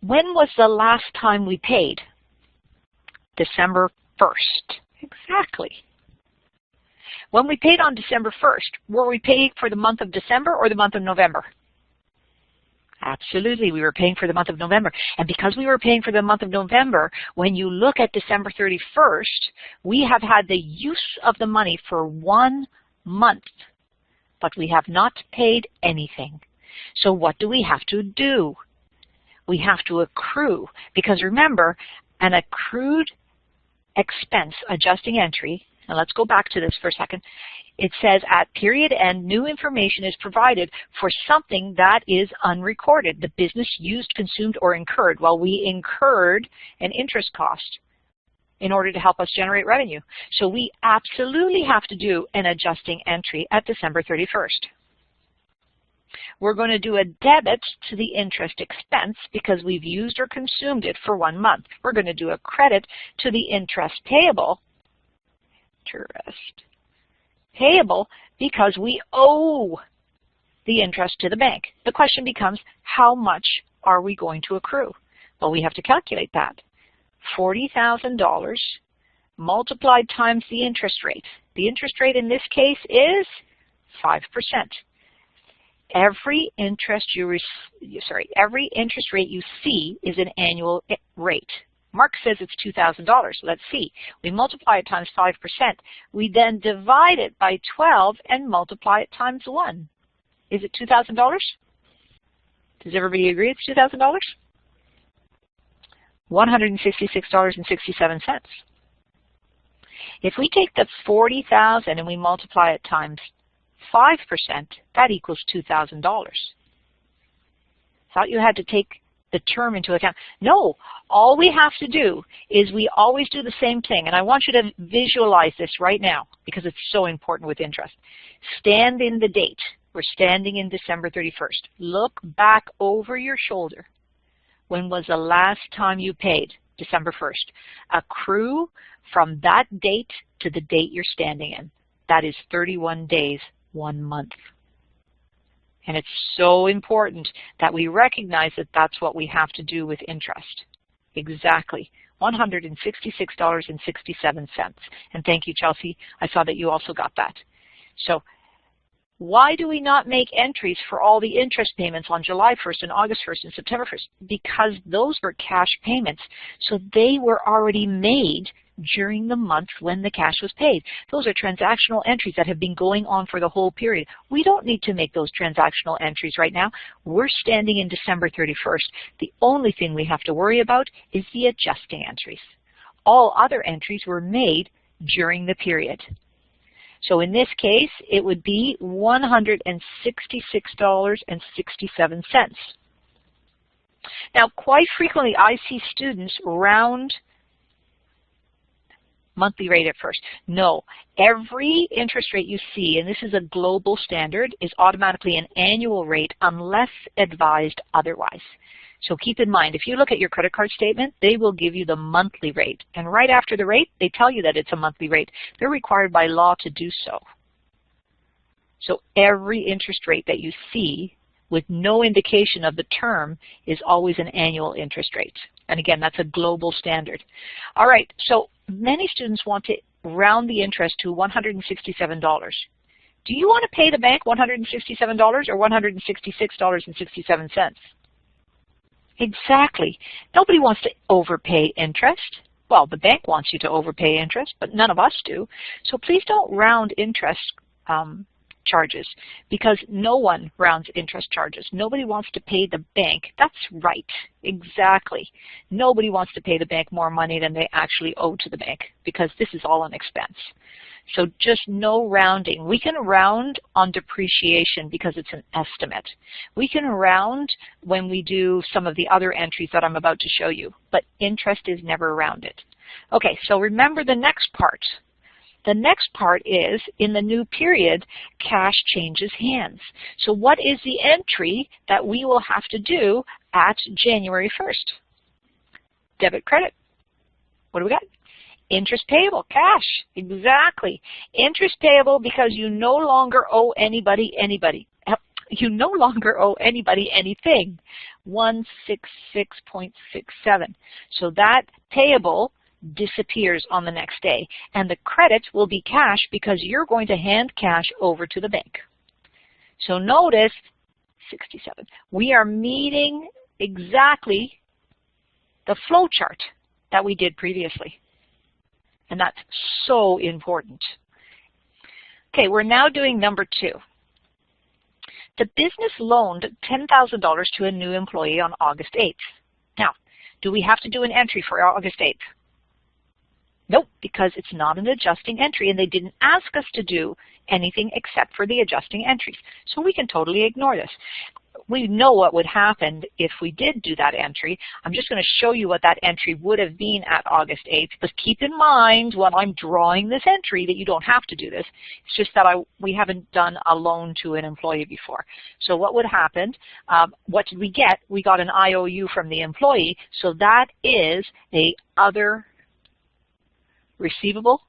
When was the last time we paid? December 1st. Exactly. When we paid on December 1st, were we paying for the month of December or the month of November? Absolutely, we were paying for the month of November. And because we were paying for the month of November, when you look at December 31st, we have had the use of the money for 1 month, but we have not paid anything. So what do we have to do? we have to accrue, because remember, an accrued expense adjusting entry, and let's go back to this for a second. It says at period end, new information is provided for something that is unrecorded. The business used, consumed, or incurred. Well, we incurred an interest cost in order to help us generate revenue. So we absolutely have to do an adjusting entry at December 31st. We're going to do a debit to the interest expense because we've used or consumed it for 1 month. We're going to do a credit to the interest payable. Because we owe the interest to the bank. The question becomes, how much are we going to accrue? Well, we have to calculate that. $40,000 multiplied times the interest rate. The interest rate in this case is 5%. Every interest rate you see is an annual rate. Mark says it's $2,000. Let's see. We multiply it times 5%. We then divide it by 12 and multiply it times 1. Is it $2,000? Does everybody agree it's $2,000? $166.67. If we take the $40,000 and we multiply it times 5%, that equals $2,000. Thought you had to take the term into account. No, all we have to do is we always do the same thing, and I want you to visualize this right now because it's so important with interest. Stand in the date. We're standing in December 31st. Look back over your shoulder. When was the last time you paid? December 1st. Accrue from that date to the date you're standing in. That is 31 days, 1 month. And it's so important that we recognize that that's what we have to do with interest. Exactly. $166.67. And thank you, Chelsea. I saw that you also got that. So why do we not make entries for all the interest payments on July 1st and August 1st and September 1st? Because those were cash payments. So they were already made during the month when the cash was paid. Those are transactional entries that have been going on for the whole period. We don't need to make those transactional entries right now. We're standing in December 31st. The only thing we have to worry about is the adjusting entries. All other entries were made during the period. So in this case, it would be $166.67. Now, quite frequently, I see students round monthly rate at first. No, every interest rate you see, and this is a global standard, is automatically an annual rate unless advised otherwise. So keep in mind, if you look at your credit card statement, they will give you the monthly rate. And right after the rate, they tell you that it's a monthly rate. They're required by law to do so. So every interest rate that you see with no indication of the term is always an annual interest rate. And again, that's a global standard. All right, so many students want to round the interest to $167. Do you want to pay the bank $167 or $166.67? Exactly. Nobody wants to overpay interest. Well, the bank wants you to overpay interest, but none of us do. So please don't round interest charges, because no one rounds interest charges. Nobody wants to pay the bank. That's right. Exactly. Nobody wants to pay the bank more money than they actually owe to the bank, because this is all an expense. So just no rounding. We can round on depreciation because it's an estimate. We can round when we do some of the other entries that I'm about to show you, but interest is never rounded. Okay, so remember the next part. The next part is, in the new period, cash changes hands. So what is the entry that we will have to do at January 1st? Debit, credit. What do we got? Interest payable, cash. Exactly. Interest payable because you no longer owe anybody. You no longer owe anybody anything. 166.67. So that payable disappears on the next day. And the credit will be cash because you're going to hand cash over to the bank. So notice, 67. We are meeting exactly the flow chart that we did previously. And that's so important. Okay, we're now doing number 2. The business loaned $10,000 to a new employee on August 8th. Now, do we have to do an entry for August 8th? Nope, because it's not an adjusting entry and they didn't ask us to do anything except for the adjusting entries. So we can totally ignore this. We know what would happen if we did do that entry. I'm just going to show you what that entry would have been at August 8th. But keep in mind when I'm drawing this entry that you don't have to do this. It's just that we haven't done a loan to an employee before. So what would happen? What did we get? We got an IOU from the employee. So that is a other receivable,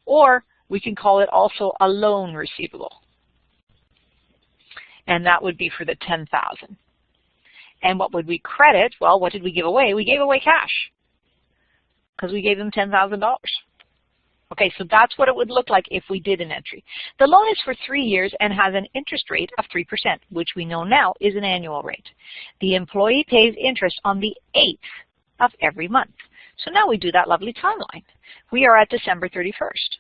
or we can call it also a loan receivable. And that would be for the $10,000. And what would we credit? Well, what did we give away? We gave away cash because we gave them $10,000. Okay, so that's what it would look like if we did an entry. The loan is for 3 years and has an interest rate of 3%, which we know now is an annual rate. The employee pays interest on the 8th of every month. So now we do that lovely timeline. We are at December 31st.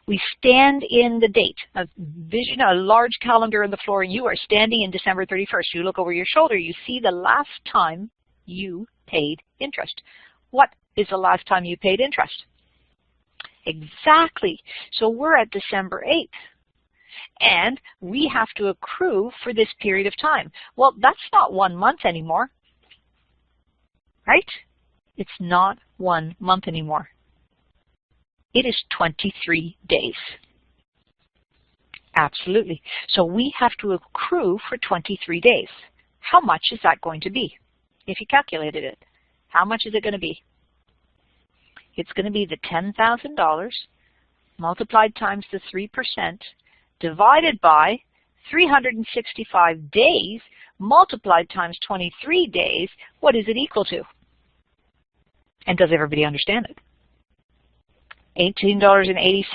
We stand in the date. Vision a large calendar on the floor. You are standing in December 31st. You look over your shoulder. You see the last time you paid interest. What is the last time you paid interest? Exactly. So we're at December 8th. And we have to accrue for this period of time. Well, that's not 1 month anymore, right? It's not 1 month anymore. It is 23 days. Absolutely. So we have to accrue for 23 days. How much is that going to be? If you calculated it, how much is it going to be? It's going to be the $10,000 multiplied times the 3% divided by 365 days multiplied times 23 days. What is it equal to? And does everybody understand it? $18.86,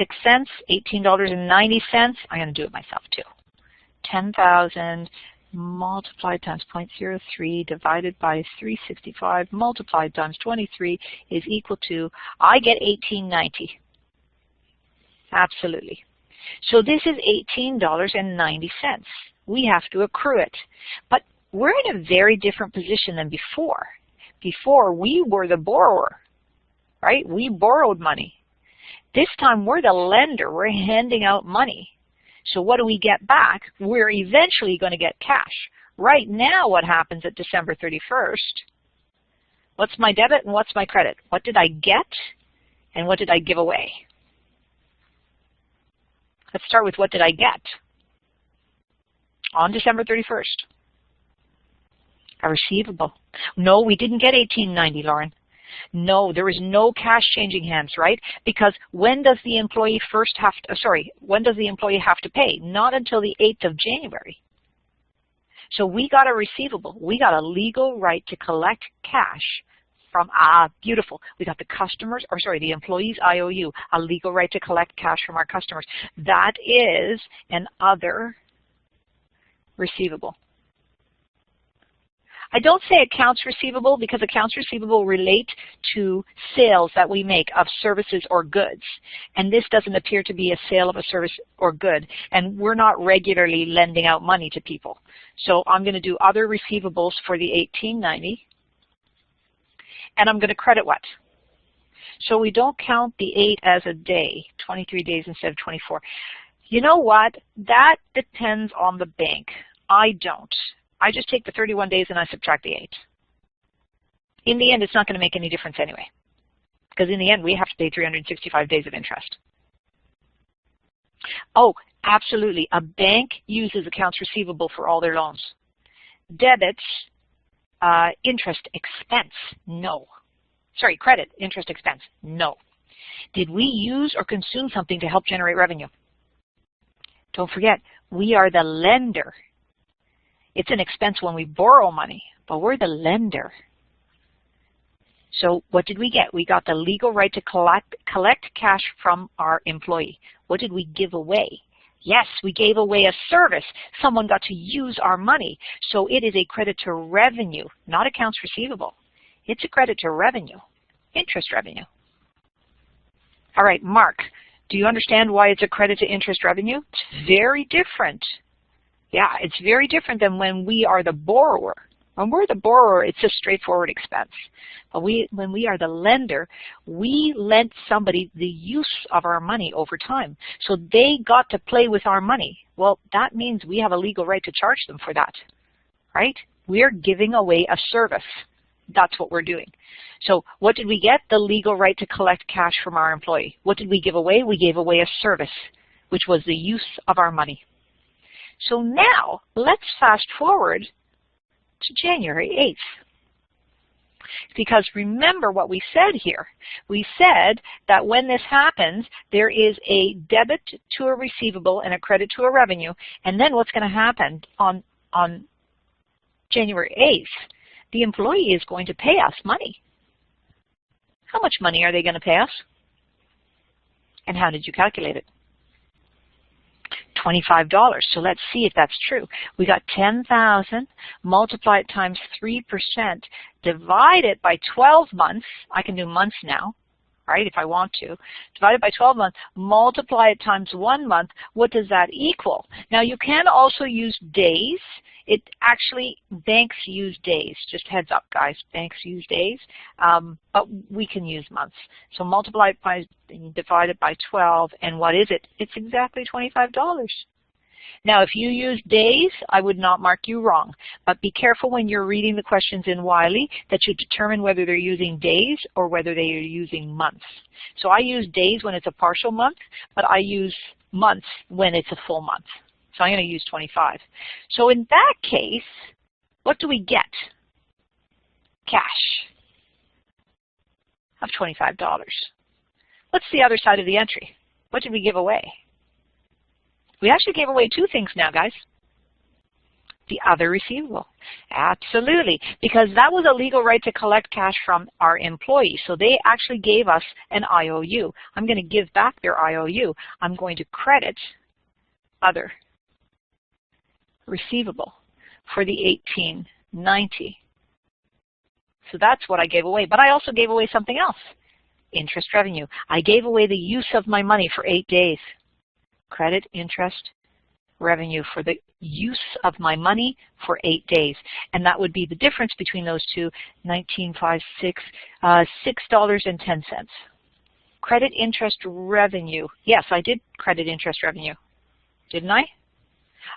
$18.90. I'm going to do it myself too. 10,000 multiplied times 0.03 divided by 365 multiplied times 23 is equal to, I get $18.90. Absolutely. So this is $18.90. We have to accrue it. But we're in a very different position than before. Before, we were the borrower, right? We borrowed money. This time, we're the lender. We're handing out money. So what do we get back? We're eventually going to get cash. Right now, what happens at December 31st? What's my debit and what's my credit? What did I get and what did I give away? Let's start with what did I get on December 31st? A receivable. No, we didn't get $18.90, Lauren. No, there is no cash changing hands, right? Because when does the employee when does the employee have to pay? Not until the 8th of January. So we got a receivable. We got a legal right to collect cash from, beautiful. We got the employee's IOU, a legal right to collect cash from our customers. That is an other receivable. I don't say accounts receivable because accounts receivable relate to sales that we make of services or goods. And this doesn't appear to be a sale of a service or good. And we're not regularly lending out money to people. So I'm going to do other receivables for the $18.90. And I'm going to credit what? So we don't count the 8 as a day, 23 days instead of 24. You know what? That depends on the bank. I don't. I just take the 31 days and I subtract the 8. In the end, it's not going to make any difference anyway, because in the end, we have to pay 365 days of interest. Oh, absolutely. A bank uses accounts receivable for all their loans. Debits, interest expense, no. Sorry, credit, interest expense, no. Did we use or consume something to help generate revenue? Don't forget, we are the lender. It's an expense when we borrow money, but we're the lender. So what did we get? We got the legal right to collect cash from our employee. What did we give away? Yes, we gave away a service. Someone got to use our money. So it is a credit to revenue, not accounts receivable. It's a credit to revenue, interest revenue. All right, Mark, do you understand why it's a credit to interest revenue? It's very different Yeah, it's very different than when we are the borrower. When we're the borrower, it's a straightforward expense. But when we are the lender, we lent somebody the use of our money over time. So they got to play with our money. Well, that means we have a legal right to charge them for that, right? We're giving away a service. That's what we're doing. So what did we get? The legal right to collect cash from our employee. What did we give away? We gave away a service, which was the use of our money. So now, let's fast forward to January 8th. Because remember what we said here. We said that when this happens, there is a debit to a receivable and a credit to a revenue. And then what's going to happen on January 8th? The employee is going to pay us money. How much money are they going to pay us? And how did you calculate it? $25. So let's see if that's true. We got 10,000, multiply it times 3%, divide it by 12 months. I can do months now, right, if I want to. Divide it by 12 months, multiply it times 1 month. What does that equal? Now, you can also use days. It actually, banks use days. Just heads up, guys. Banks use days, but we can use months. So multiply it by, divide it by 12, and what is it? It's exactly $25. Now, if you use days, I would not mark you wrong. But be careful when you're reading the questions in Wiley that you determine whether they're using days or whether they are using months. So I use days when it's a partial month, but I use months when it's a full month. So I'm going to use 25. So in that case, what do we get? Cash of $25. What's the other side of the entry? What did we give away? We actually gave away two things now, guys. The other receivable. Absolutely, because that was a legal right to collect cash from our employees. So they actually gave us an IOU. I'm going to give back their IOU. I'm going to credit other receivable for the 1890. So that's what I gave away. But I also gave away something else. Interest revenue. I gave away the use of my money for 8 days. Credit, interest, revenue for the use of my money for 8 days. And that would be the difference between those two, $19.56, $6.10. Credit, interest, revenue. Yes, I did credit, interest, revenue. Didn't I?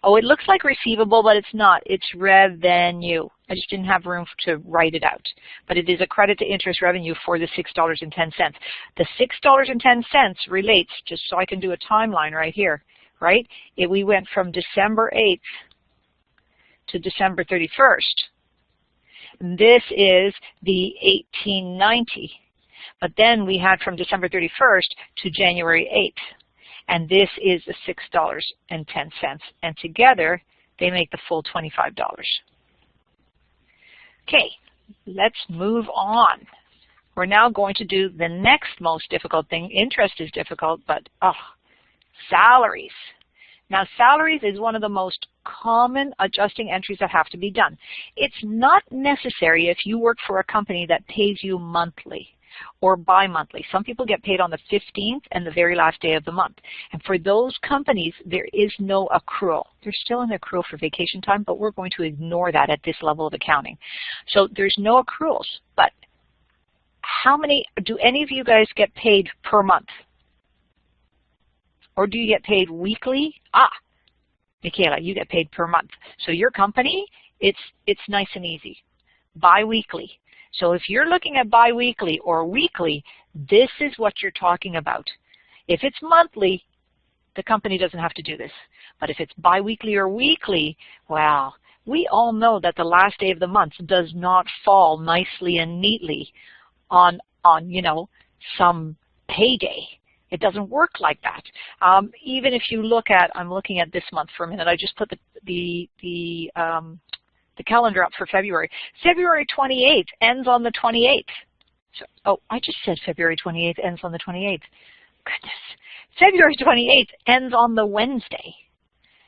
Oh, it looks like receivable, but it's not. It's revenue. I just didn't have room to write it out. But it is a credit to interest revenue for the $6.10. The $6.10 relates, just so I can do a timeline right here, right? We went from December 8th to December 31st. This is the 1890. But then we had from December 31st to January 8th. And this is the $6.10. And together, they make the full $25. Okay, let's move on. We're now going to do the next most difficult thing. Interest is difficult, but salaries. Now, salaries is one of the most common adjusting entries that have to be done. It's not necessary if you work for a company that pays you monthly or bi-monthly. Some people get paid on the 15th and the very last day of the month. And for those companies, there is no accrual. There's still an accrual for vacation time, but we're going to ignore that at this level of accounting. So there's no accruals. But do any of you guys get paid per month? Or do you get paid weekly? Michaela, you get paid per month. So your company, it's nice and easy. Bi-weekly. So if you're looking at biweekly or weekly, this is what you're talking about. If it's monthly, the company doesn't have to do this. But if it's biweekly or weekly, well, we all know that the last day of the month does not fall nicely and neatly on some payday. It doesn't work like that. Even if you look at, I'm looking at this month for a minute. I just put the calendar up for February. February 28th ends on the 28th. So, I just said February 28th ends on the 28th. Goodness. February 28th ends on the Wednesday.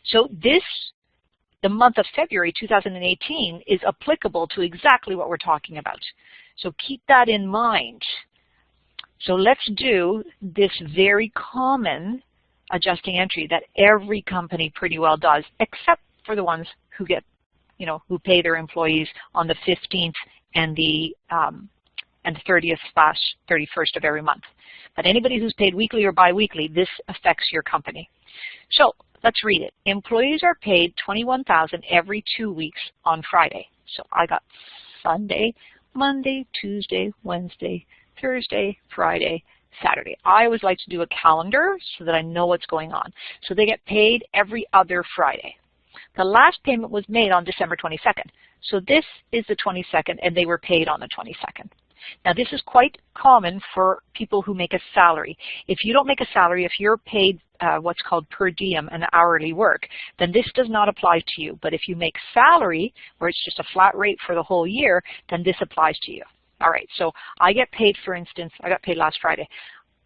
So the month of February 2018 is applicable to exactly what we're talking about. So keep that in mind. So let's do this very common adjusting entry that every company pretty well does, except for the ones who get, who pay their employees on the 15th and the 30th/31st of every month. But anybody who's paid weekly or biweekly, this affects your company. So let's read it. Employees are paid $21,000 every 2 weeks on Friday. So I got Sunday, Monday, Tuesday, Wednesday, Thursday, Friday, Saturday. I always like to do a calendar so that I know what's going on. So they get paid every other Friday. The last payment was made on December 22nd. So this is the 22nd, and they were paid on the 22nd. Now this is quite common for people who make a salary. If you don't make a salary, if you're paid what's called per diem, an hourly work, then this does not apply to you. But if you make salary, where it's just a flat rate for the whole year, then this applies to you. All right, so I get paid, for instance, I got paid last Friday.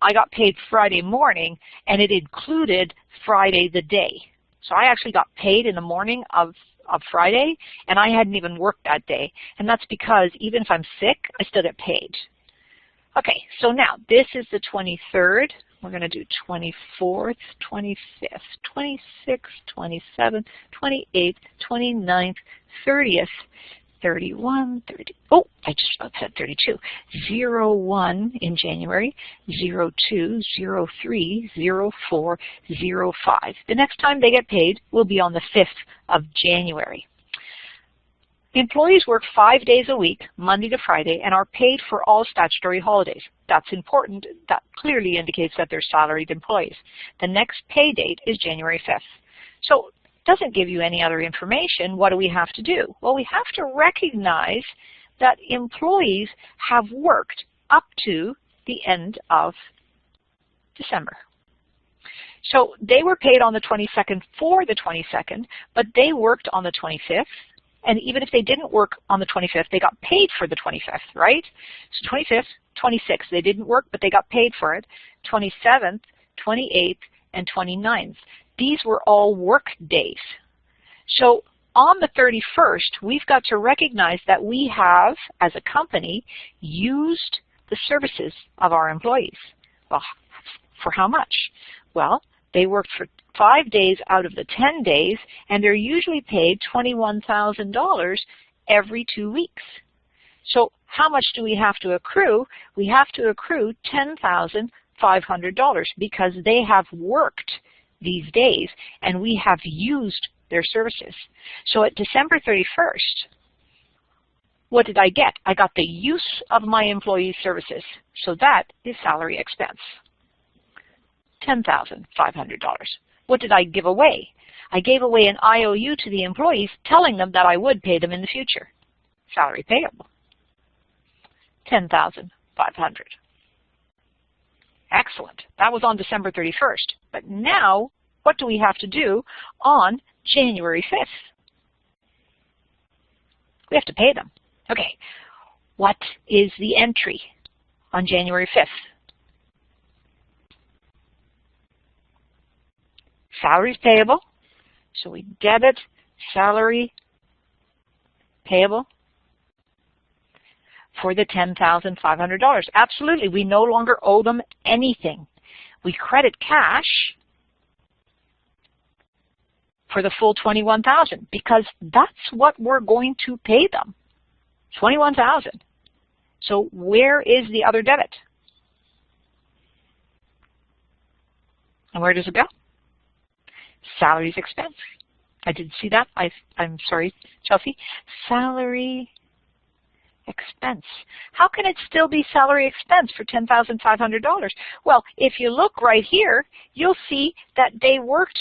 I got paid Friday morning, and it included Friday the day. So I actually got paid in the morning of Friday, and I hadn't even worked that day. And that's because even if I'm sick, I still get paid. Okay, so now this is the 23rd. We're going to do 24th, 25th, 26th, 27th, 28th, 29th, 30th, 31, 30. Oh, I just about said 32. 01 in January, 02, 03, 04, 05. The next time they get paid will be on the 5th of January. Employees work 5 days a week, Monday to Friday, and are paid for all statutory holidays. That's important. That clearly indicates that they're salaried employees. The next pay date is January 5th. So doesn't give you any other information. What do we have to do? Well, we have to recognize that employees have worked up to the end of December. So they were paid on the 22nd for the 22nd, but they worked on the 25th. And even if they didn't work on the 25th, they got paid for the 25th, right? So 25th, 26th, they didn't work, but they got paid for it. 27th, 28th, and 29th. These were all work days. So on the 31st, we've got to recognize that we have, as a company, used the services of our employees. Well, for how much? Well, they worked for 5 days out of the 10 days, and they're usually paid $21,000 every 2 weeks. So how much do we have to accrue? We have to accrue $10,500 because they have worked these days, and we have used their services. So at December 31st, what did I get? I got the use of my employees' services. So that is salary expense, $10,500. What did I give away? I gave away an IOU to the employees, telling them that I would pay them in the future. Salary payable, $10,500. Excellent. That was on December 31st. But now, what do we have to do on January 5th? We have to pay them. Okay. What is the entry on January 5th? Salaries payable. So we debit salary payable for the $10,500. Absolutely, we no longer owe them anything. We credit cash for the full $21,000 because that's what we're going to pay them, $21,000. So where is the other debit? And where does it go? Salaries expense. I didn't see that. I'm sorry, Chelsea. Salary expense. How can it still be salary expense for $10,500? Well, if you look right here, you'll see that they worked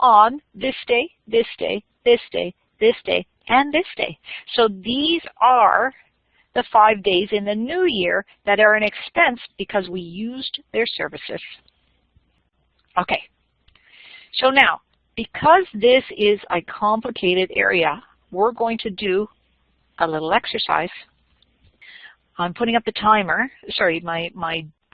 on this day, this day, this day, this day, and this day. So these are the 5 days in the new year that are an expense because we used their services. Okay. So now, because this is a complicated area, we're going to do a little exercise. I'm putting up the timer, sorry, my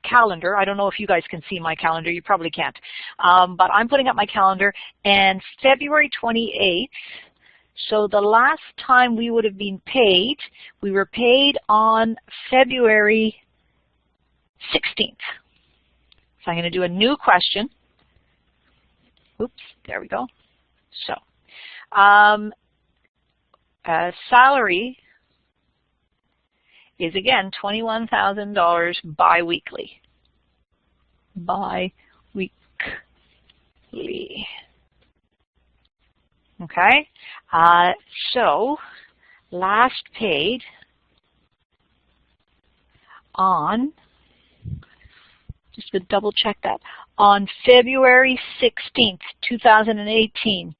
calendar. I don't know if you guys can see my calendar. You probably can't. But I'm putting up my calendar, and February 28th, so the last time we would have been paid, we were paid on February 16th. So I'm going to do a new question. Oops, there we go. So Salary is, again, $21,000 biweekly. Biweekly. Okay? So, last paid on, just to double check that, on February 16th, 2018.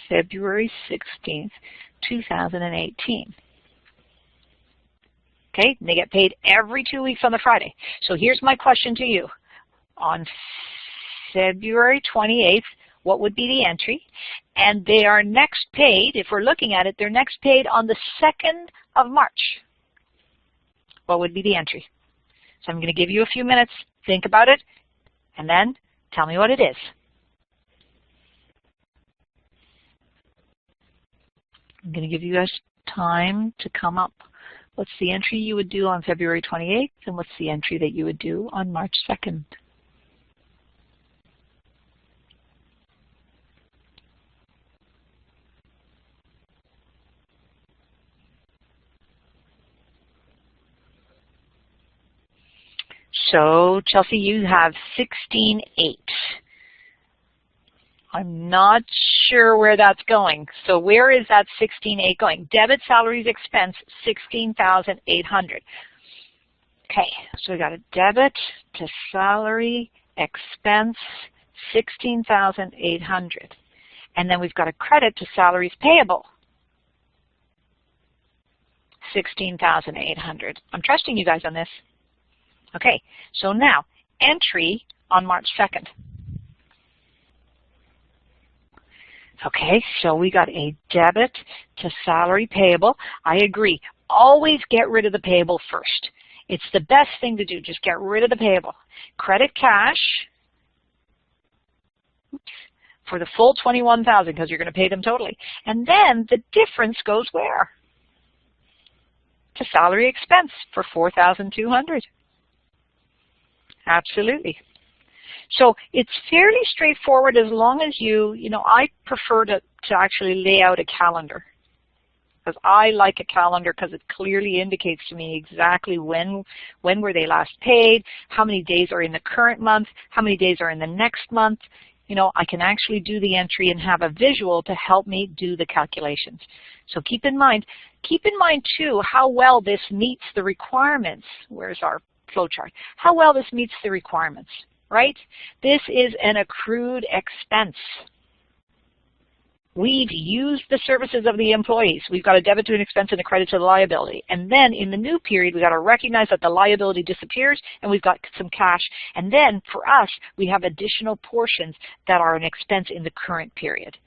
February 16th, 2018. Okay, and they get paid every 2 weeks on the Friday. So here's my question to you. On February 28th, what would be the entry? And they are next paid, if we're looking at it, they're next paid on the 2nd of March. What would be the entry? So I'm going to give you a few minutes, think about it, and then tell me what it is. I'm going to give you guys time to come up. What's the entry you would do on February 28th, and what's the entry that you would do on March 2nd? So, Chelsea, you have 16.8. I'm not sure where that's going. So where is that 16.8 going? Debit salaries expense, 16,800. Okay, so we got a debit to salary expense, 16,800. And then we've got a credit to salaries payable, 16,800. I'm trusting you guys on this. Okay, so now, entry on March 2nd. Okay, so we got a debit to salary payable. I agree. Always get rid of the payable first. It's the best thing to do. Just get rid of the payable. Credit cash for the full $21,000 because you're going to pay them totally. And then the difference goes where? To salary expense for $4,200. Absolutely. So it's fairly straightforward as long as I prefer to actually lay out a calendar. Because I like a calendar because it clearly indicates to me exactly when were they last paid, how many days are in the current month, how many days are in the next month. I can actually do the entry and have a visual to help me do the calculations. So keep in mind too how well this meets the requirements. Where's our flowchart? How well this meets the requirements. Right? This is an accrued expense. We've used the services of the employees. We've got a debit to an expense and a credit to the liability. And then in the new period, we've got to recognize that the liability disappears and we've got some cash. And then for us, we have additional portions that are an expense in the current period.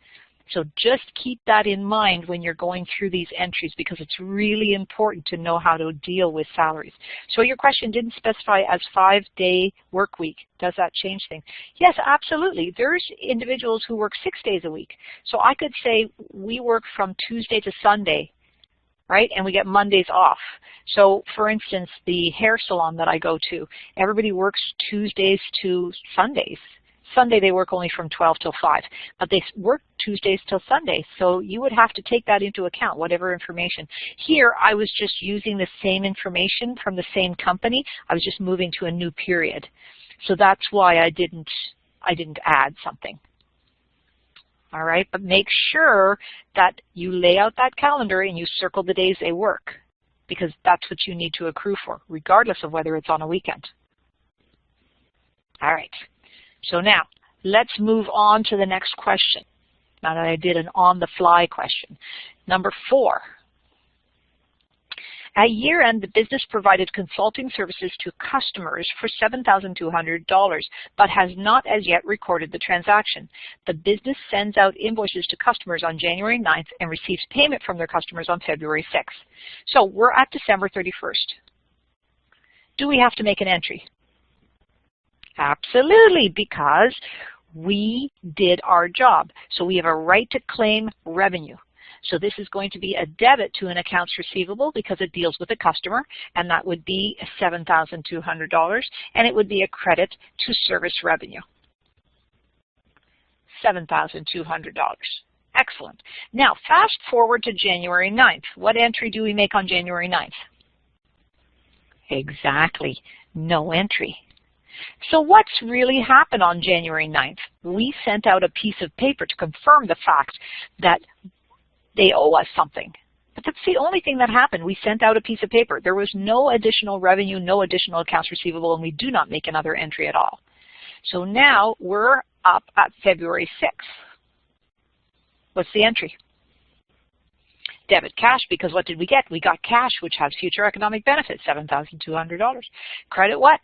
So just keep that in mind when you're going through these entries because it's really important to know how to deal with salaries. So your question didn't specify as 5-day work week. Does that change things? Yes, absolutely. There's individuals who work 6 days a week. So I could say we work from Tuesday to Sunday, right? And we get Mondays off. So for instance, the hair salon that I go to, everybody works Tuesdays to Sundays. Sunday they work only from 12 till 5, but they work Tuesdays till Sunday, so you would have to take that into account, whatever information. Here, I was just using the same information from the same company. I was just moving to a new period. So that's why I didn't add something. All right, but make sure that you lay out that calendar and you circle the days they work, because that's what you need to accrue for, regardless of whether it's on a weekend. All right. So now, let's move on to the next question. Now that I did an on-the-fly question. Number 4. At year end, the business provided consulting services to customers for $7,200, but has not as yet recorded the transaction. The business sends out invoices to customers on January 9th and receives payment from their customers on February 6th. So we're at December 31st. Do we have to make an entry? Absolutely, because we did our job. So we have a right to claim revenue. So this is going to be a debit to an accounts receivable because it deals with a customer, and that would be $7,200, and it would be a credit to service revenue. $7,200. Excellent. Now, fast forward to January 9th. What entry do we make on January 9th? Exactly, no entry. So what's really happened on January 9th? We sent out a piece of paper to confirm the fact that they owe us something. But that's the only thing that happened. We sent out a piece of paper. There was no additional revenue, no additional accounts receivable, and we do not make another entry at all. So now we're up at February 6th. What's the entry? Debit cash, because what did we get? We got cash, which has future economic benefits, $7,200. Credit what?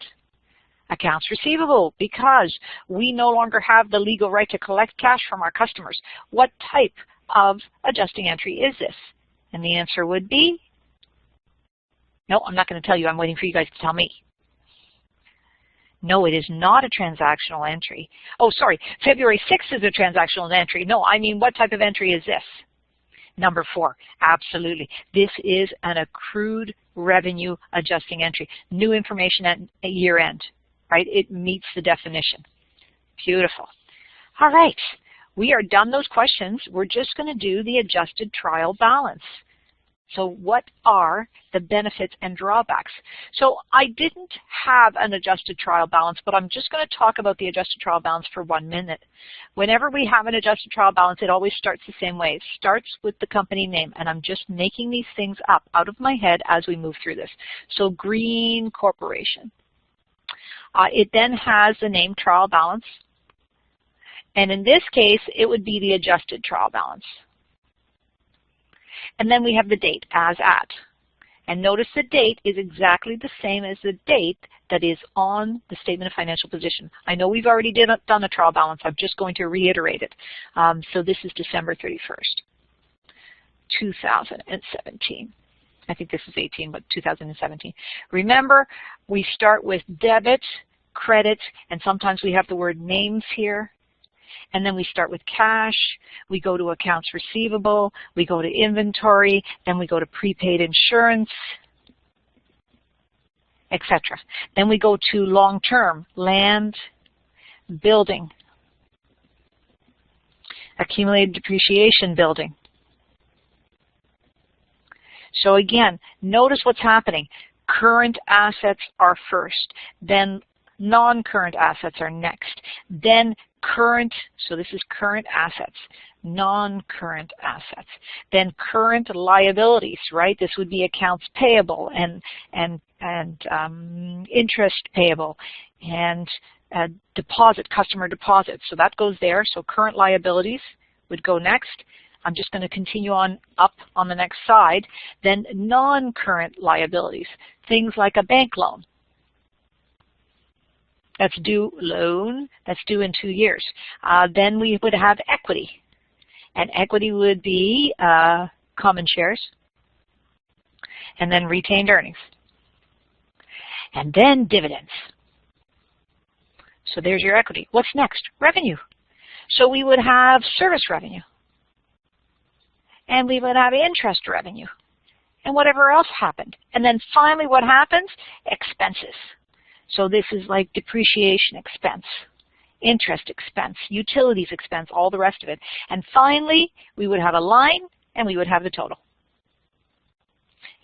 Accounts receivable, because we no longer have the legal right to collect cash from our customers. What type of adjusting entry is this? And the answer would be, no, I'm not going to tell you. I'm waiting for you guys to tell me. No, it is not a transactional entry. Oh, sorry, February 6th is a transactional entry. No, I mean, what type of entry is this? Number 4, absolutely. This is an accrued revenue adjusting entry. New information at year end, right? It meets the definition. Beautiful. All right, we are done those questions. We're just going to do the adjusted trial balance. So what are the benefits and drawbacks? So I didn't have an adjusted trial balance, but I'm just going to talk about the adjusted trial balance for 1 minute. Whenever we have an adjusted trial balance, it always starts the same way. It starts with the company name, and I'm just making these things up out of my head as we move through this. So Green Corporation. It then has the name trial balance, and in this case, it would be the adjusted trial balance. And then we have the date, as at. And notice the date is exactly the same as the date that is on the statement of financial position. I know we've already done a trial balance. I'm just going to reiterate it. So this is December 31st, 2017. I think this is 18, but 2017. Remember, we start with debit, credit, and sometimes we have the word names here. And then we start with cash, we go to accounts receivable, we go to inventory, then we go to prepaid insurance, etc. Then we go to long-term, land, building, accumulated depreciation building. So again, notice what's happening. Current assets are first, then non-current assets are next, then current, so this is current assets, non-current assets, then current liabilities, right? This would be accounts payable and interest payable and deposit, customer deposits. So that goes there. So current liabilities would go next. I'm just going to continue on up on the next side. Then non-current liabilities, things like a bank loan. That's due loan, that's due in 2 years. Then we would have equity. And equity would be common shares. And then retained earnings. And then dividends. So there's your equity. What's next? Revenue. So we would have service revenue. And we would have interest revenue. And whatever else happened. And then finally what happens? Expenses. So this is like depreciation expense, interest expense, utilities expense, all the rest of it. And finally, we would have a line and we would have the total.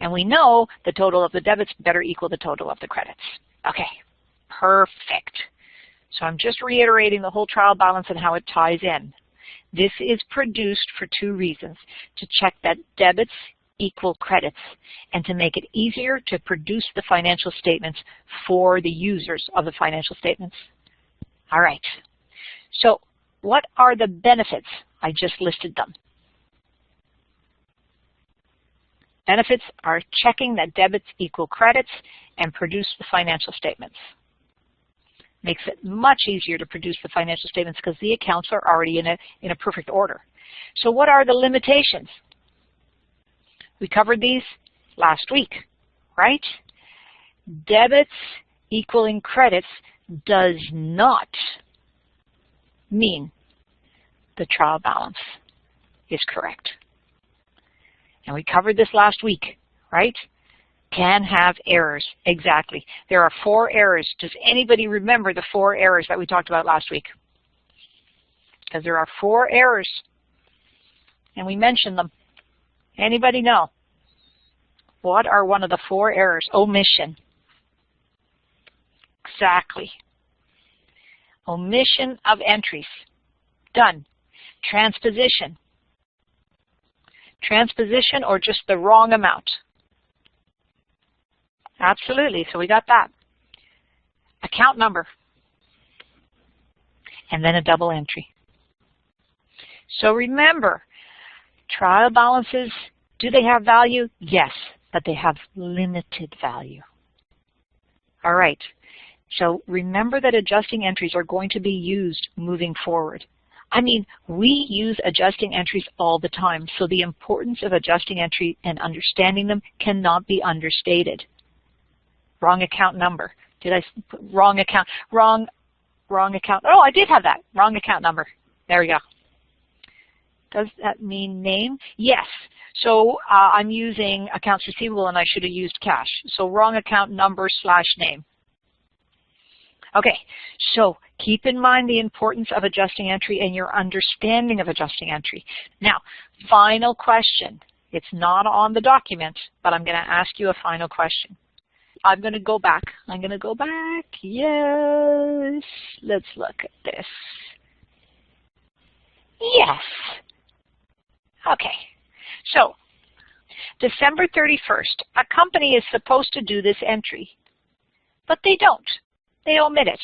And we know the total of the debits better equal the total of the credits. Okay, perfect. So I'm just reiterating the whole trial balance and how it ties in. This is produced for 2 reasons: to check that debits equal credits, and to make it easier to produce the financial statements for the users of the financial statements. All right, so what are the benefits? I just listed them. Benefits are checking that debits equal credits and produce the financial statements. Makes it much easier to produce the financial statements because the accounts are already in a perfect order. So what are the limitations? We covered these last week, right? Debits equaling credits does not mean the trial balance is correct. And we covered this last week, right? Can have errors, exactly. There are 4 errors. Does anybody remember the 4 errors that we talked about last week? because there are 4 errors, and we mentioned them. Anybody know? What are one of the 4 errors? Omission. Exactly. Omission of entries. Done. Transposition. Transposition or just the wrong amount. Absolutely, so we got that. Account number. And then a double entry. So remember, trial balances, do they have value? Yes, but they have limited value. All right, so remember that adjusting entries are going to be used moving forward. I mean, we use adjusting entries all the time, so the importance of adjusting entry and understanding them cannot be understated. Wrong account number. Did I put wrong account? Wrong account. Oh, I did have that. Wrong account number. There we go. Does that mean name? Yes. So I'm using accounts receivable and I should have used cash. So wrong account number / name. Okay, so keep in mind the importance of adjusting entry and your understanding of adjusting entry. Now, final question. It's not on the document, but I'm going to ask you a final question. I'm going to go back. I'm going to go back. Yes. Let's look at this. Yes. Okay. So, December 31st, a company is supposed to do this entry, but they don't. They omit it.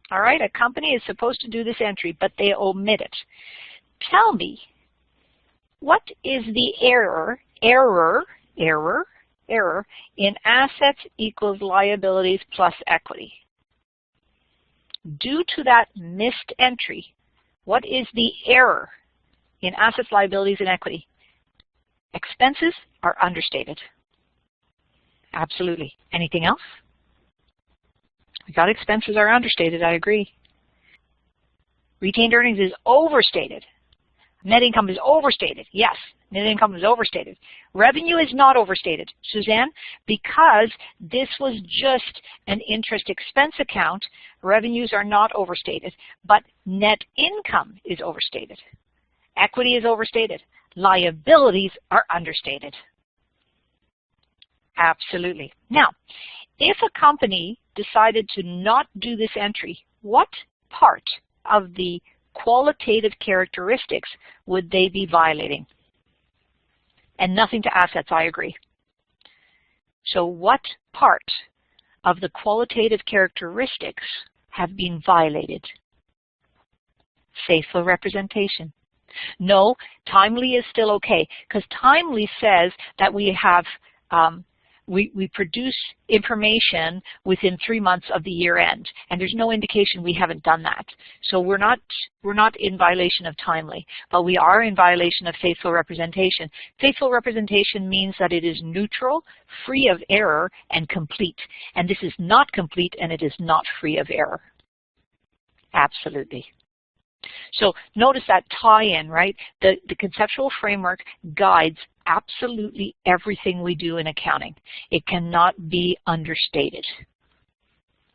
All right, a company is supposed to do this entry, but they omit it. Tell me, what is the error in assets equals liabilities plus equity? Due to that missed entry, what is the error in assets, liabilities, and equity? Expenses are understated. Absolutely. Anything else? We got expenses are understated, I agree. Retained earnings is overstated. Net income is overstated. Yes, net income is overstated. Revenue is not overstated, Suzanne, because this was just an interest expense account. Revenues are not overstated, but net income is overstated. Equity is overstated. Liabilities are understated. Absolutely. Now, if a company decided to not do this entry, what part of the qualitative characteristics would they be violating? And nothing to assets, I agree. So what part of the qualitative characteristics have been violated? Faithful representation. No, timely is still okay, because timely says that we have we produce information within 3 months of the year end, and there's no indication we haven't done that. So we're not in violation of timely, but we are in violation of faithful representation. Faithful representation means that it is neutral, free of error, and complete. And this is not complete, and it is not free of error. Absolutely. So notice that tie-in, right? The conceptual framework guides absolutely everything we do in accounting. It cannot be understated.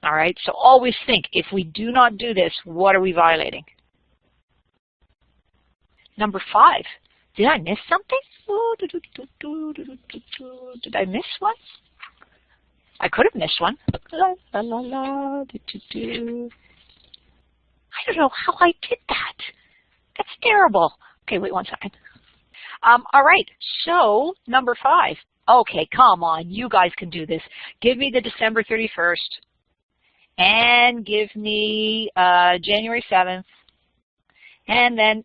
All right, so always think, if we do not do this, what are we violating? Number 5, did I miss something? Did I miss one? I could have missed one. I don't know how I did that. That's terrible. Okay, wait 1 second. All right, so number 5. Okay, come on, you guys can do this. Give me the December 31st and give me January 7th and then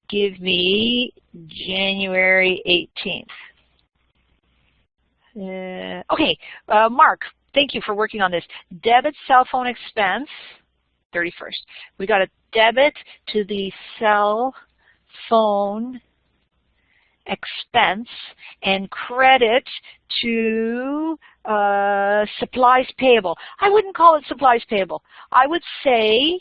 give me January 18th. Okay, Mark, thank you for working on this. Debit cell phone expense, 31st. We got a debit to the cell phone expense and credit to supplies payable. I wouldn't call it supplies payable. I would say,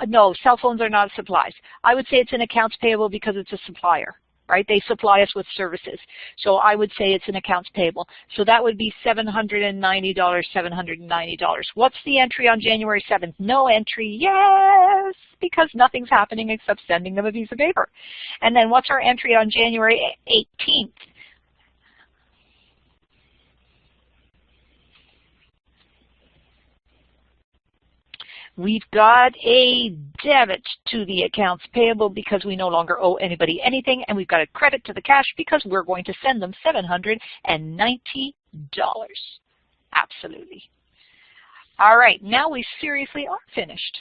no, cell phones are not supplies. I would say it's an accounts payable because it's a supplier. right? They supply us with services. So I would say it's an accounts payable. So that would be $790, $790. What's the entry on January 7th? No entry, yes, because nothing's happening except sending them a piece of paper. And then what's our entry on January 18th? We've got a debit to the accounts payable because we no longer owe anybody anything, and we've got a credit to the cash because we're going to send them $790. Absolutely. All right, now we seriously are finished.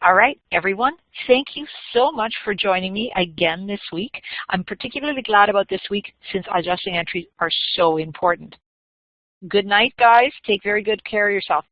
All right, everyone, thank you so much for joining me again this week. I'm particularly glad about this week since adjusting entries are so important. Good night, guys. Take very good care of yourself.